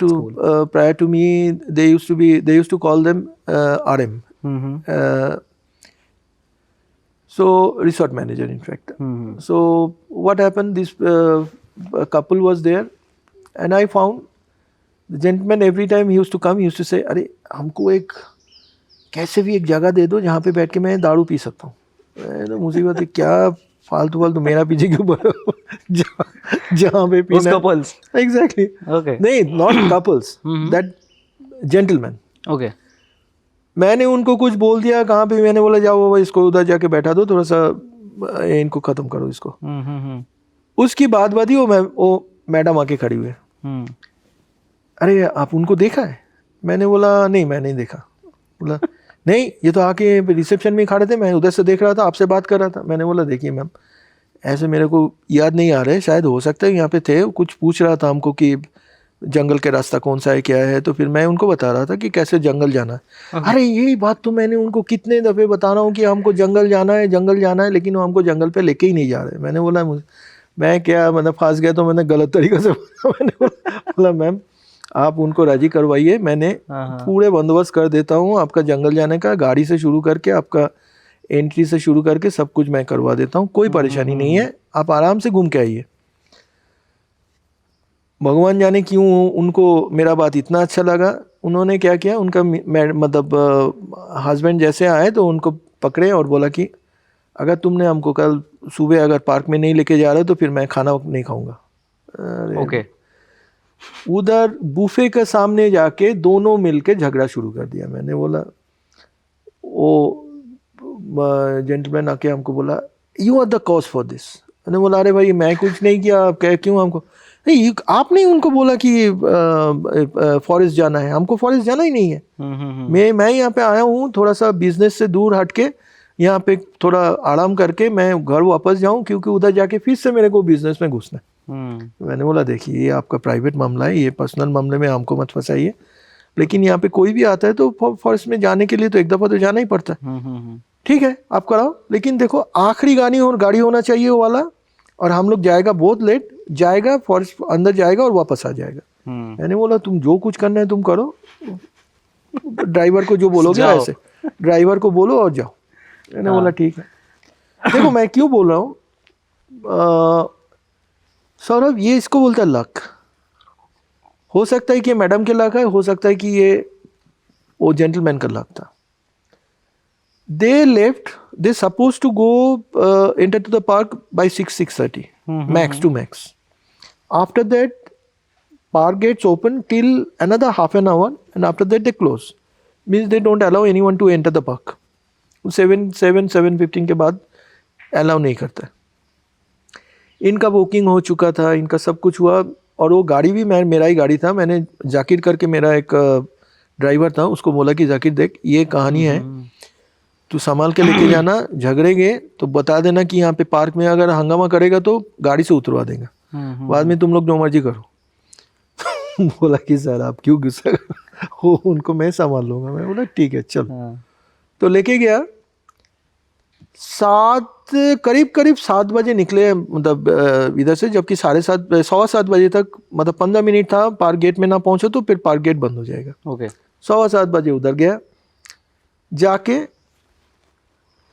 to me, they used to call them RM. So resort manager, in fact. So what happened? This couple was there, and I found the gentleman every time he used to come, he used to say, "अरे हमको एक कैसे भी एक जगह दे दो जहाँ पे बैठ के मैं दारू पी सकता हूँ." तो मुसीबत है, क्या फालतू मेरा पीछे क्यों पड़ो, जहाँ पे पीना. कपल्स. Exactly. Okay. नहीं, not couples. That gentleman. Okay. मैंने उनको कुछ बोल दिया, कहाँ पे मैंने बोला जाओ बाबा इसको उधर जाके बैठा दो, थोड़ा सा इनको ख़त्म करो इसको. उसकी बात ही वो मैडम आके खड़ी हुई. अरे आप उनको देखा है? मैंने बोला नहीं, मैं नहीं देखा. बोला नहीं, ये तो आके रिसेप्शन में खड़े थे, मैं उधर से देख रहा था, आपसे बात कर रहा था. मैंने बोला देखिए मैम, ऐसे मेरे को याद नहीं आ रहा है, शायद हो सकता है यहाँ पे थे, कुछ पूछ रहा था हमको कि जंगल के रास्ता कौन सा है, क्या है, तो फिर मैं उनको बता रहा था कि कैसे जंगल जाना है. अरे यही बात तो मैंने उनको कितने दफ़े बता रहा हूँ कि हमको जंगल जाना है, लेकिन वो हमको जंगल पे लेके ही नहीं जा रहे. मैंने बोला मैं क्या मतलब फंस गया, तो मैंने गलत तरीके से मैंने बोला मैम आप उनको राजी करवाइए, मैंने पूरे बंदोबस्त कर देता हूँ आपका जंगल जाने का, गाड़ी से शुरू करके आपका एंट्री से शुरू करके सब कुछ मैं करवा देता हूँ, कोई परेशानी नहीं है, आप आराम से घूम के आइए. भगवान जाने क्यों उनको मेरा बात इतना अच्छा लगा. उन्होंने क्या किया, उनका मतलब हस्बैंड जैसे आए तो उनको पकड़े और बोला कि अगर तुमने हमको कल सुबह अगर पार्क में नहीं लेके जा रहे तो फिर मैं खाना नहीं खाऊंगा. ओके. उधर बुफे के सामने जाके दोनों मिलके झगड़ा शुरू कर दिया. मैंने बोला, वो जेंटलमैन आके हमको बोला you are the cause for this. मैंने बोला अरे भाई मैं कुछ नहीं किया, आप क्या क्यों हमको नहीं, आपने उनको बोला कि फॉरेस्ट जाना है, हमको फॉरेस्ट जाना ही नहीं है. मैं यहाँ पे आया हूँ थोड़ा सा बिजनेस से दूर हट के, यहाँ पे थोड़ा आराम करके मैं घर वापस जाऊँ, क्योंकि उधर जाके फिर से मेरे को बिजनेस में घुसना है. मैंने बोला देखिए ये आपका प्राइवेट मामला है, ये पर्सनल मामले में हमको मत फंसाइए, लेकिन यहाँ पे कोई भी आता है तो फॉरेस्ट में जाने के लिए तो एक दफ़ा तो जाना ही पड़ता है. ठीक है आप कराओ, लेकिन देखो आखिरी गाड़ी होना चाहिए वो वाला, और हम लोग जाएगा बहुत लेट जाएगा, फॉरेस्ट अंदर जाएगा और वापस आ जाएगा. मैंने बोला तुम जो कुछ करना है तुम करो, ड्राइवर को जो बोलोगे ऐसे ड्राइवर को बोलो और जाओ. मैंने बोला ठीक है. देखो मैं क्यों बोल रहा हूँ सौरभ, ये इसको बोलता है लक. हो सकता है कि मैडम के लक है, हो सकता है कि ये वो जेंटलमैन का लक था. They left. They supposed to go enter to the park by 6:30 max to max. After that, park gates open till another half an hour, and after that they close. Means they don't allow anyone to enter the park. 7:15 के बाद allow नहीं करता. इनका booking हो चुका था, इनका सब कुछ हुआ, और वो गाड़ी भी मेरा ही गाड़ी था. मैंने जाकिर करके मेरा एक ड्राइवर था, उसको बोला कि जाकिर देख ये कहानी है, तू संभाल के लेके जाना, झगड़ेंगे तो बता देना कि यहाँ पे पार्क में अगर हंगामा करेगा तो गाड़ी से उतरवा देगा, बाद में तुम लोग जो मर्जी करो. बोला कि सर आप क्यों गुस्सा हो, उनको मैं संभाल लूँगा. मैं बोला ठीक है चल. तो लेके गया, करीब 7 बजे निकले, मतलब इधर से, जबकि 7:30 बजे तक, मतलब 15 मिनट था, पार्क गेट में ना पहुँचो तो फिर पार्क गेट बंद हो जाएगा. ओके. 7:15 बजे उधर गया, जाके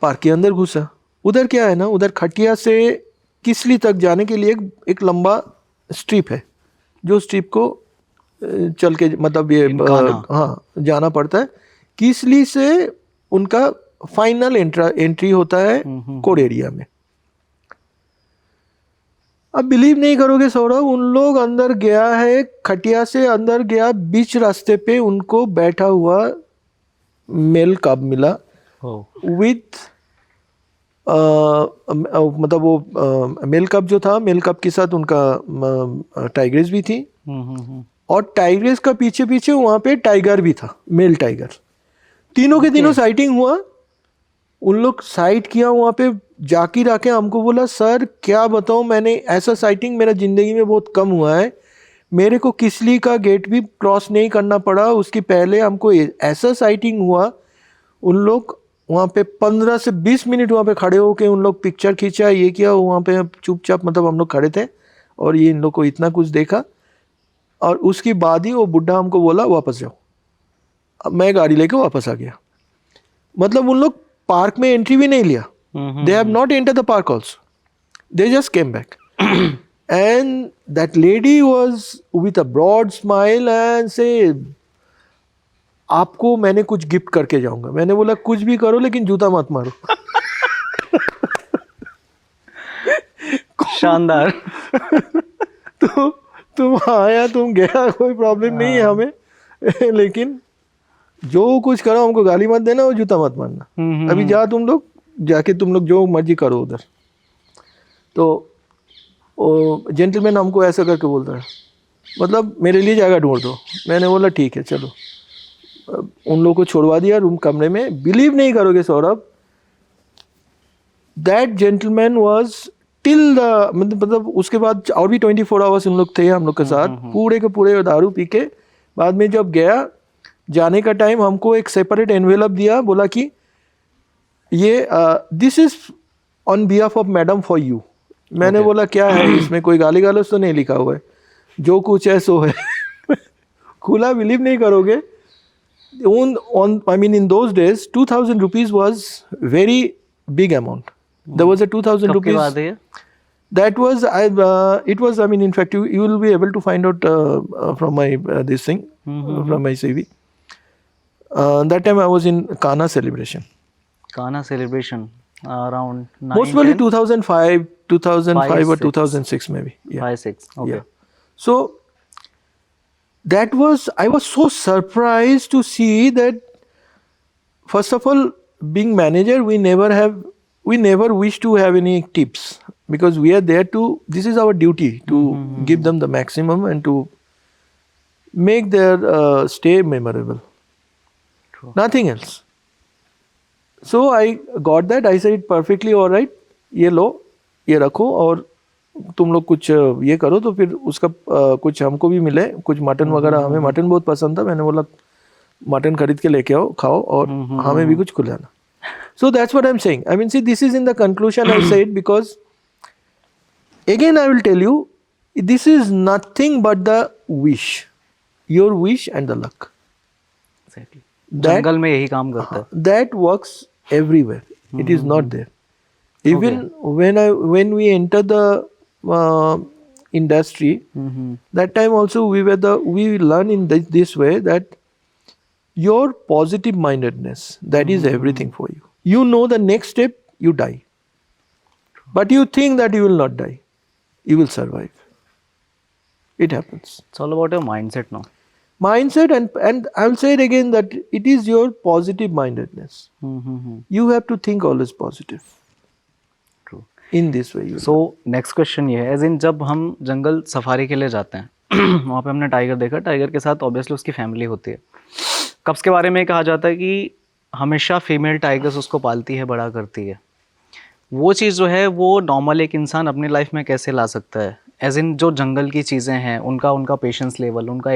पार्क के अंदर घुसा. उधर क्या है ना, उधर खटिया से किसली तक जाने के लिए एक लंबा स्ट्रिप है, जो स्ट्रिप को चल के मतलब ये हाँ जाना पड़ता है. किसली से उनका फाइनल एंट्री होता है कोड एरिया में. अब बिलीव नहीं करोगे सौरभ, उन लोग अंदर गया है, खटिया से अंदर गया, बीच रास्ते पे उनको बैठा हुआ मेल कब मिला विथ मतलब वो मेल कप जो था, मेल कप के साथ उनका टाइग्रेस भी थी, और टाइग्रेस का पीछे पीछे वहाँ पे टाइगर भी था, मेल टाइगर। तीनों के तीनों साइटिंग हुआ। उन लोग साइट किया वहाँ पे, जाकिर आके हमको बोला सर क्या बताऊँ, मैंने ऐसा साइटिंग मेरा ज़िंदगी में बहुत कम हुआ है। मेरे को किसली का गेट भी क्रॉस नहीं करना पड़ा, उसकी पहले हमको ऐसा साइटिंग हुआ। उन लोग वहाँ पे 15 से 20 मिनट वहाँ पे खड़े होके उन लोग पिक्चर खींचा, ये किया वहाँ पे चुपचाप, मतलब हम लोग खड़े थे और ये इन लोग को इतना कुछ देखा। और उसके बाद ही वो बुढ़ा हमको बोला वापस जाओ। अब मैं गाड़ी लेके वापस आ गया। मतलब उन लोग पार्क में एंट्री भी नहीं लिया। They have not enter the park also, they just came back. And that lady was with a broad smile and say आपको मैंने कुछ गिफ्ट करके जाऊंगा। मैंने बोला कुछ भी करो लेकिन जूता मत मारो। शानदार। तो तुम आया, तुम गया, कोई प्रॉब्लम नहीं है हमें, लेकिन जो कुछ करो हमको गाली मत देना और जूता मत मारना। अभी जा तुम लोग, जाके तुम लोग जो मर्जी करो उधर। तो वो जेंटलमैन हमको ऐसा करके बोलता है, मतलब मेरे लिए जगह ढूंढ दो। मैंने बोला ठीक है चलो। उन लोगों को छोड़वा दिया रूम कमरे में। बिलीव नहीं करोगे Saurabh, that gentleman was till the, मतलब उसके बाद और भी 24 आवर्स उन लोग थे हम लोग के साथ, पूरे के पूरे दारू पी के। बाद में जब गया, जाने का टाइम हमको एक सेपरेट एनवेलप दिया, बोला कि ये this is on behalf of madam for you. मैंने बोला क्या है इसमें, कोई गाली गलौज तो नहीं लिखा हुआ है, जो कुछ है सो है। खुला, बिलीव नहीं करोगे। In those days 2000 rupees was very big amount. There was a 2000 कब की rupees. बात है ये? That was it was, in fact you will be able to find out from my this thing, from my CV. That time I was in Kana celebration. Kana celebration around 9, Most probably 10? 2005 or 6. 2006 maybe. Yeah. 5, 6. Okay. Yeah. So that was, I was so surprised to see that, first of all, being manager, we never wish to have any tips, because we are there to, this is our duty to give them the maximum and to make their stay memorable. True. Nothing else. So I got that. I said perfectly all right, ये लो, ये रखो और तुम लोग कुछ ये करो। तो फिर उसका कुछ हमको भी मिले, कुछ मटन वगैरह। हमें मटन बहुत पसंद था। मैंने बोला मटन खरीद के लेके आओ, खाओ और हमें भी कुछ खिलाना। So that's what I'm saying. I mean, see, this is in the conclusion I said, because again I will tell you, this is nothing but the wish, your wish and the luck. Exactly. That- जंगल में यही काम करता है। That works everywhere. It is not there. Even when we enter the industry, that time also we learn in this way that your positive mindedness, that is everything for you. You know the next step you die, but you think that you will not die, you will survive. It happens. It's all about your mindset now. Mindset, and I will say it again, that it is your positive mindedness. You have to think always positive. True. In this way you so next question ये है, as in जब हम जंगल safari के लिए जाते हैं, वहाँ पे हमने टाइगर देखा, टाइगर के साथ ऑब्वियसली उसकी फैमिली होती है। कब्स के बारे में कहा जाता है कि हमेशा फीमेल टाइगर्स उसको पालती है, बड़ा करती है। वो चीज़ जो है वो नॉर्मल एक इंसान अपनी लाइफ में कैसे ला सकता है, एज इन जो जंगल की चीज़ें हैं, उनका पेशेंस लेवल, उनका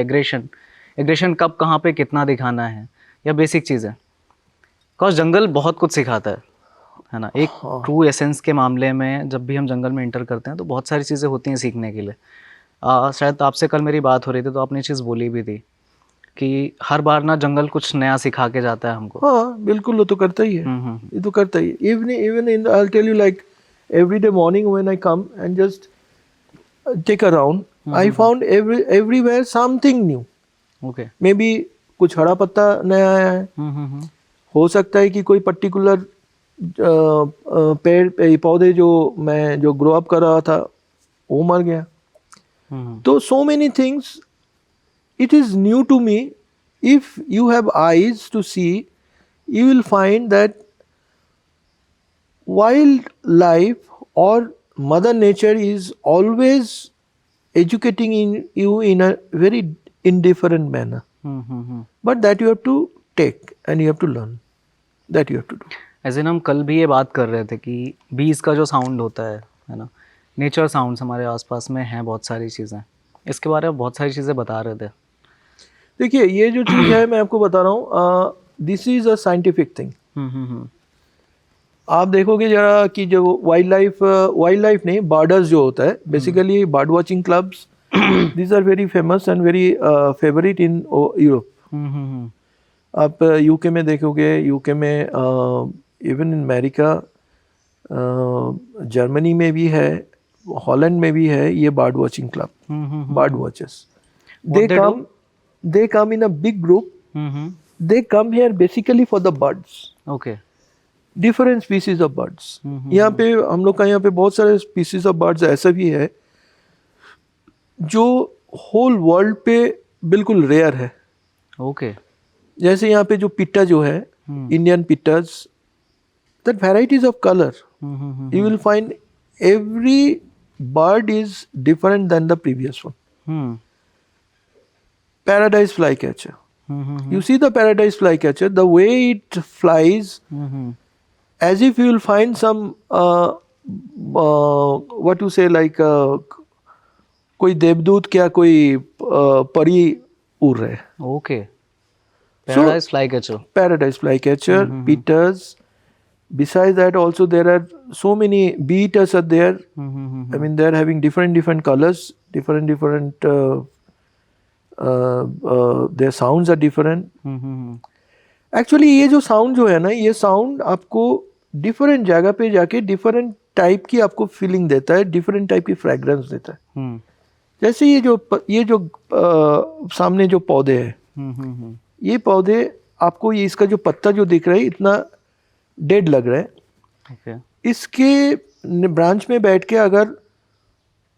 एग्रेशन कब कहाँ पे कितना दिखाना है, या बेसिक चीज़ें। बिकॉज जंगल बहुत कुछ सिखाता है ना। एक ट्रू एसेंस के मामले में जब भी हम जंगल में इंटर करते हैं तो बहुत सारी चीज़ें होती हैं सीखने के लिए। शायद आपसे कल मेरी बात हो रही थी तो आपने चीज़ बोली भी थी कि हर बार ना जंगल कुछ नया सिखा के जाता है हमको। हाँ बिल्कुल, वो तो करता ही है। ये तो करता ही है। Even in, I'll tell you, like every day morning when I come and just take a round, I found everywhere something new. Okay. Maybe कुछ हरा पत्ता नया आया है, हो सकता है कि कोई पर्टिकुलर पौधे जो ग्रो अप कर रहा था वो मर गया। तो so many things, it is new to me. If you have eyes to see, you will find that wildlife or Mother Nature is always educating you in a very in different manner. But that you have to take and you have to learn. That you have to do. As in हम कल भी ये बात कर रहे थे कि बीज का जो साउंड होता है ना, नेचर साउंड्स हमारे आसपास में हैं बहुत सारी चीज़ें, इसके बारे में बहुत सारी चीज़ें बता रहे थे। देखिए ये जो चीज़ है मैं आपको बता रहा हूँ, this is a scientific thing. आप देखोगे जरा कि जो वाइल्ड लाइफ नहीं, बर्डर्स जो होता है, basically bird watching clubs, these are very famous and very favourite in Europe. आप यूके में देखोगे, यूके में इवन इन अमेरिका, जर्मनी में भी है, हॉलैंड में भी है ये bird watching club, bird watchers. they come in a big group. They come here basically for the birds. Okay. Different species of birds. यहाँ पे हम लोग का यहाँ पे बहुत सारे species of birds ऐसा भी है जो whole world पे बिल्कुल rare है। Okay. जैसे यहाँ पे जो पिट्टा जो है, Indian pittas, that varieties of color, you will find every bird is different than the previous one. Paradise flycatcher. You see the paradise flycatcher, the way it flies, as if you will find some what to say, like कोई देवदूत क्या कोई परी उड़ रहे। Okay. Paradise flycatcher. Paradise flycatcher, pittas. Besides that, also there are so many bee eaters are there. I mean, they are having different colors, different. Their sounds are different. Actually ये जो sound जो है ना, ये sound आपको different जगह पे जाके different type की आपको feeling देता है, different type की fragrance देता है। जैसे ये जो सामने जो पौधे हैं, ये पौधे आपको ये इसका जो पत्ता जो दिख रहा है इतना डेड लग रहा है। Okay. इसके ब्रांच में बैठ के अगर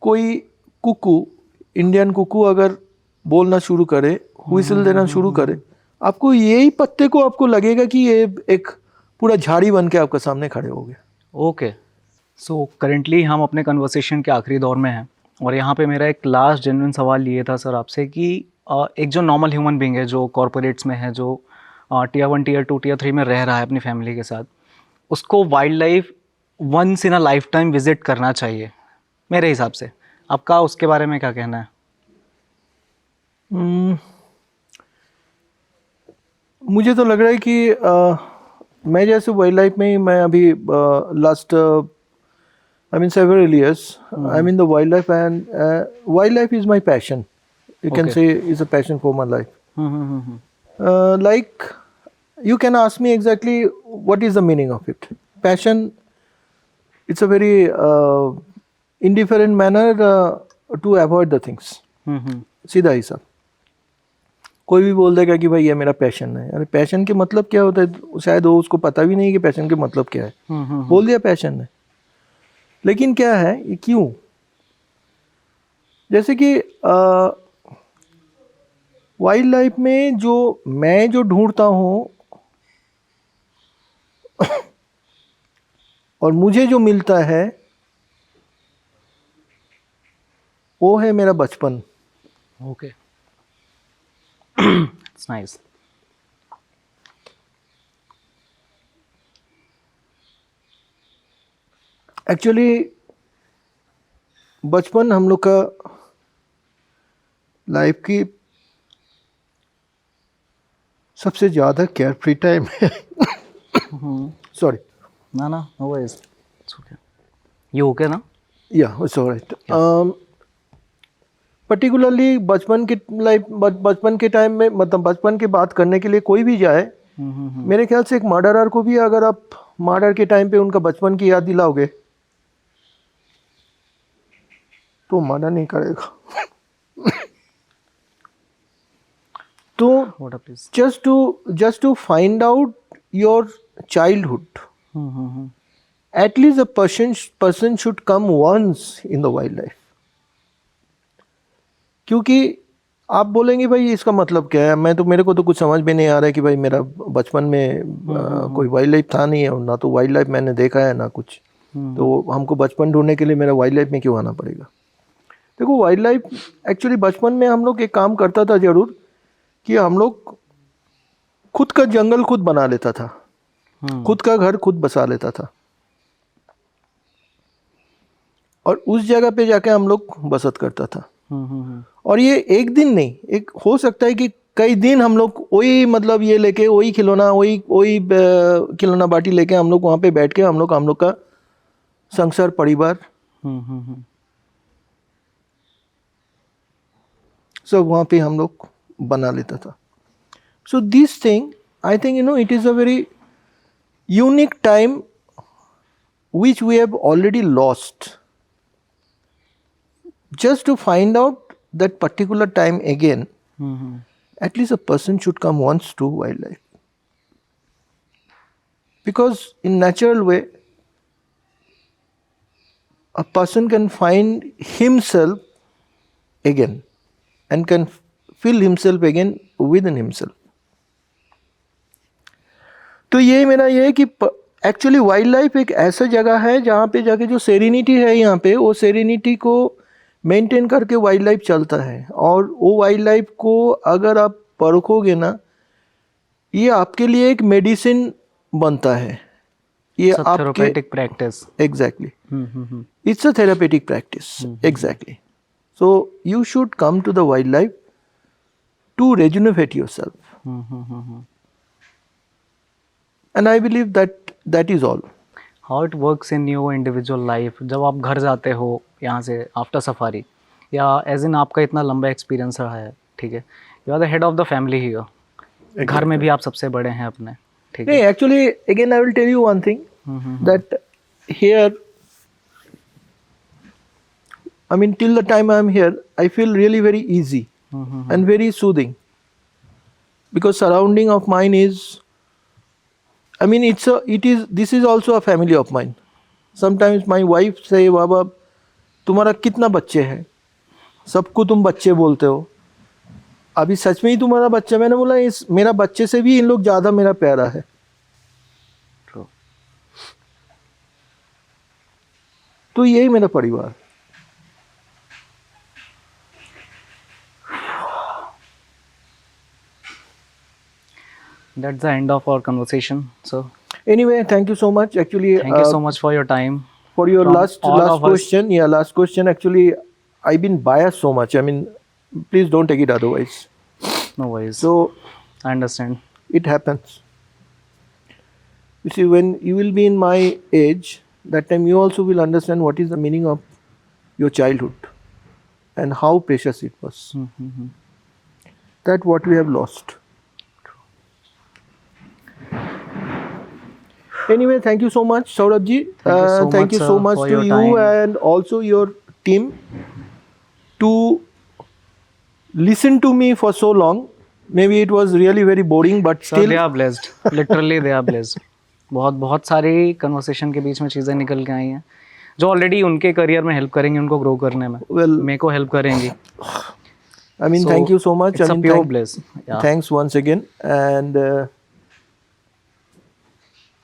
कोई कुकू, इंडियन कुकू अगर बोलना शुरू करे, व्हिसल देना शुरू करे, आपको यही पत्ते को आपको लगेगा कि ये एक पूरा झाड़ी बन के आपके सामने खड़े हो गए। ओके, सो करेंटली हम अपने कन्वर्सेशन के आखिरी दौर में हैं और यहाँ पे मेरा एक लास्ट जेन्युइन सवाल ये था सर आपसे कि एक जो नॉर्मल ह्यूमन बीइंग है जो कॉरपोरेट्स में है, जो टियर 1 टियर 2 टियर 3 में रह रहा है अपनी फैमिली के साथ, उसको wild life once in a life time visit करना चाहिए मेरे हिसाब से। आपका उसके बारे में क्या कहना है? मुझे तो लग रहा है कि मैं जैसे वाइल्ड लाइफ में मैं अभी last I mean several years I mean the wild life, and wild life is my passion, you can say is a passion for my life. Like you can ask me exactly what is the meaning of it. Passion, it's a very indifferent manner to avoid the things. सीधा ही सब। कोई भी बोल देगा कि भाई ये मेरा पैशन है, अरे पैशन के मतलब क्या होता है, शायद वो उसको पता भी नहीं कि पैशन के मतलब क्या है, बोल दिया पैशन है। लेकिन क्या है ये क्यों? जैसे कि वाइल्ड लाइफ में जो मैं जो ढूंढता हूँ और मुझे जो मिलता है वो है मेरा बचपन। Okay, it's nice. एक्चुअली बचपन हम लोग का लाइफ की सबसे ज़्यादा केयर फ्री टाइम है। Sorry. No, worries. It's okay. You okay ना? Yeah, it's all right. Particularly बचपन के लाइफ, बचपन के टाइम में, मतलब बचपन की बात करने के लिए कोई भी जाए, मेरे ख्याल से एक मर्डरर को भी अगर आप मर्डर के टाइम पे उनका बचपन की याद दिलाओगे तो मर्डर नहीं करेगा। तो just to find out your childhood, at least a person should come once in the wildlife. क्योंकि आप बोलेंगे भाई इसका मतलब क्या है, मेरे को तो कुछ समझ में नहीं आ रहा है कि भाई मेरा बचपन में कोई वाइल्ड लाइफ था नहीं है, ना तो वाइल्ड लाइफ मैंने देखा है ना कुछ, तो हमको बचपन ढूंढने के लिए मेरा वाइल्ड लाइफ में क्यों आना पड़ेगा? देखो वाइल्ड लाइफ एक्चुअली बचपन में हम लोग एक काम करता था जरूर कि हम लोग खुद का जंगल खुद बना लेता था, खुद का घर खुद बसा लेता था और उस जगह पे जाके हम लोग बसत करता था। और ये एक दिन नहीं, एक हो सकता है कि कई दिन हम लोग वही मतलब ये लेके वही खिलौना वही वही खिलौना बाटी लेके हम लोग वहाँ पे बैठ के हम लोग का संसार परिवार सब वहाँ पे हम लोग बना लेता था। So this thing I think it is a very unique time which we have already lost. Just to find out that particular time again, at least a person should come once to wildlife. Because in natural way, a person can find himself again and can feel himself again within himself. तो ये मेरा ये है कि actually wild life एक ऐसा जगह है जहाँ पे जाके जो सेरेनिटी है यहाँ पे वो सेरेनिटी को मेंटेन करके वाइल्ड लाइफ चलता है। और वो वाइल्ड लाइफ को अगर आप परखोगे ना, ये आपके लिए एक मेडिसिन बनता है। ये आपके therapeutic practice, exactly, it's a therapeutic practice, exactly. So you should come to the wild life to rejuvenate yourself. And I believe that is all. How it works in your individual life, जब आप घर जाते हो यहाँ से after safari, या as in आपका इतना लंबा एक्सपीरियंस रहा है, ठीक है, you are the head of the family here, घर में भी आप सबसे बड़े हैं अपने, ठीक है। नहीं, actually again I will tell you one thing that here, I mean till the time I am here I feel really very easy and very soothing, because surrounding of mine is, I mean this is also a family of mine. Sometimes my wife say, बाबा तुम्हारा कितना बच्चे हैं, सबको तुम बच्चे बोलते हो, अभी सच में ही तुम्हारा बच्चा? मैंने बोला इस मेरा बच्चे से भी इन लोग ज़्यादा मेरा प्यारा है। तो यही मेरा परिवार। That's the end of our conversation. So anyway, thank you so much. Actually, thank you so much for your time. For your From last all of us. question, yeah, last question. Actually, I've been biased so much. I mean, please don't take it otherwise. No worries. So I understand. it happens. You see, when you will be in my age, that time you also will understand what is the meaning of your childhood and how precious it was. That what we have lost. Anyway, thank you so much, Saurabh ji. Thank you so much for to your you time. and also your team to listen to me for so long. Maybe it was really very boring, but Sir, still they are blessed. Literally they are blessed. बहुत सारी conversation के बीच में चीज़ें निकल के आई हैं जो already उनके करियर में हेल्प करेंगी, उनको ग्रो करने में, Well, मेरे को हेल्प करेंगी। I mean, So, thank you so much. it's I a mean, pure bliss. Yeah. Thanks once again, and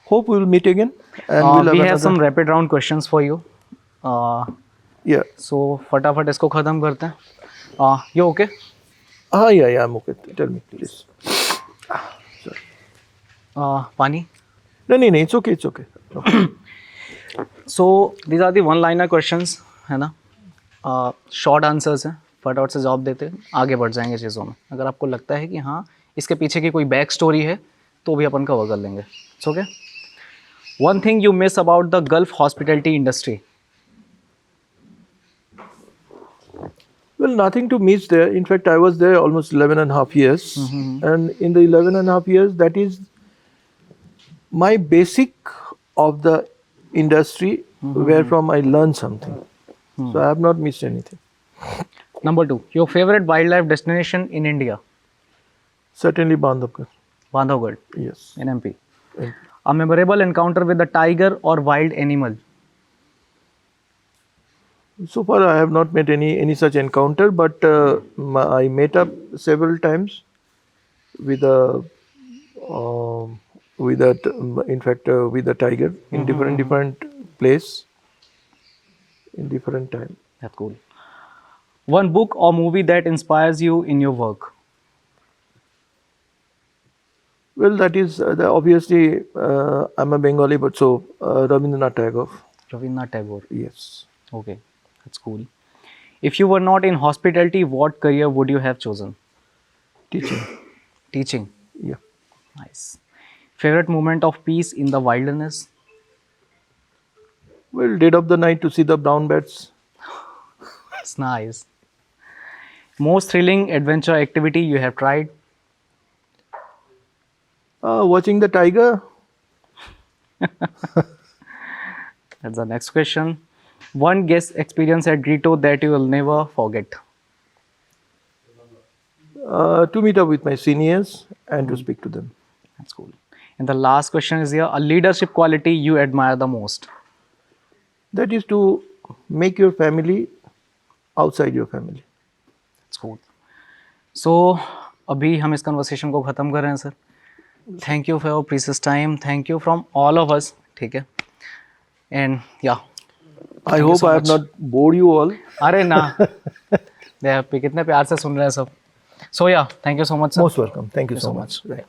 hope we will meet again. And we'll We have have some rapid round questions for you. Yeah. So फटाफट इसको ख़त्म करते हैं। You okay? Yeah, I'm okay. Tell me, please. Sorry. पानी? No, it's okay, it's okay. No. So these are the one-liner questions, है ना? Short answers हैं, फटाफट से जवाब देते आगे बढ़ जाएंगे चीज़ों में। अगर आपको लगता है कि हाँ इसके पीछे की कोई बैक स्टोरी है तो भी अपन कवर कर लेंगे। It's okay? One thing you miss about the Gulf hospitality industry? Well, nothing to miss there. In fact, I was there almost 11 and a half years. And in the 11 and a half years, that is my basic of the industry where from I learned something. So I have not missed anything. Number 2, your favorite wildlife destination in India? Certainly Bandhavgarh. Bandhavgarh Yes. in MP. And A memorable encounter with a tiger or wild animal? so far, I have not met any such encounter, but I met up several times with with a tiger in different place in different time. That's cool. One book or movie that inspires you in your work. Well, that is obviously I'm a Bengali, but so Rabindranath Tagore. Rabindranath Tagore. Yes. Okay, that's cool. If you were not in hospitality, what career would you have chosen? Teaching. Teaching. Yeah. Nice. Favorite moment of peace in the wilderness? Well, dead of the night to see the brown bats. That's nice. Most thrilling adventure activity you have tried? Watching the tiger. That's the next question. One guest experience at Grito that you will never forget. To meet up with my seniors and to speak to them. That's cool. And the last question is here, a leadership quality you admire the most. That is to make your family outside your family. That's cool. So अभी हम इस conversation को ख़त्म कर रहे हैं sir. Thank you for your precious time. Thank you from all of us. ठीक है. And yeah. I hope I have not bored you all. अरे ना. कितने प्यार से सुन रहे हैं सब. So yeah, thank you so much sir. Most welcome. Thank you so much. Right.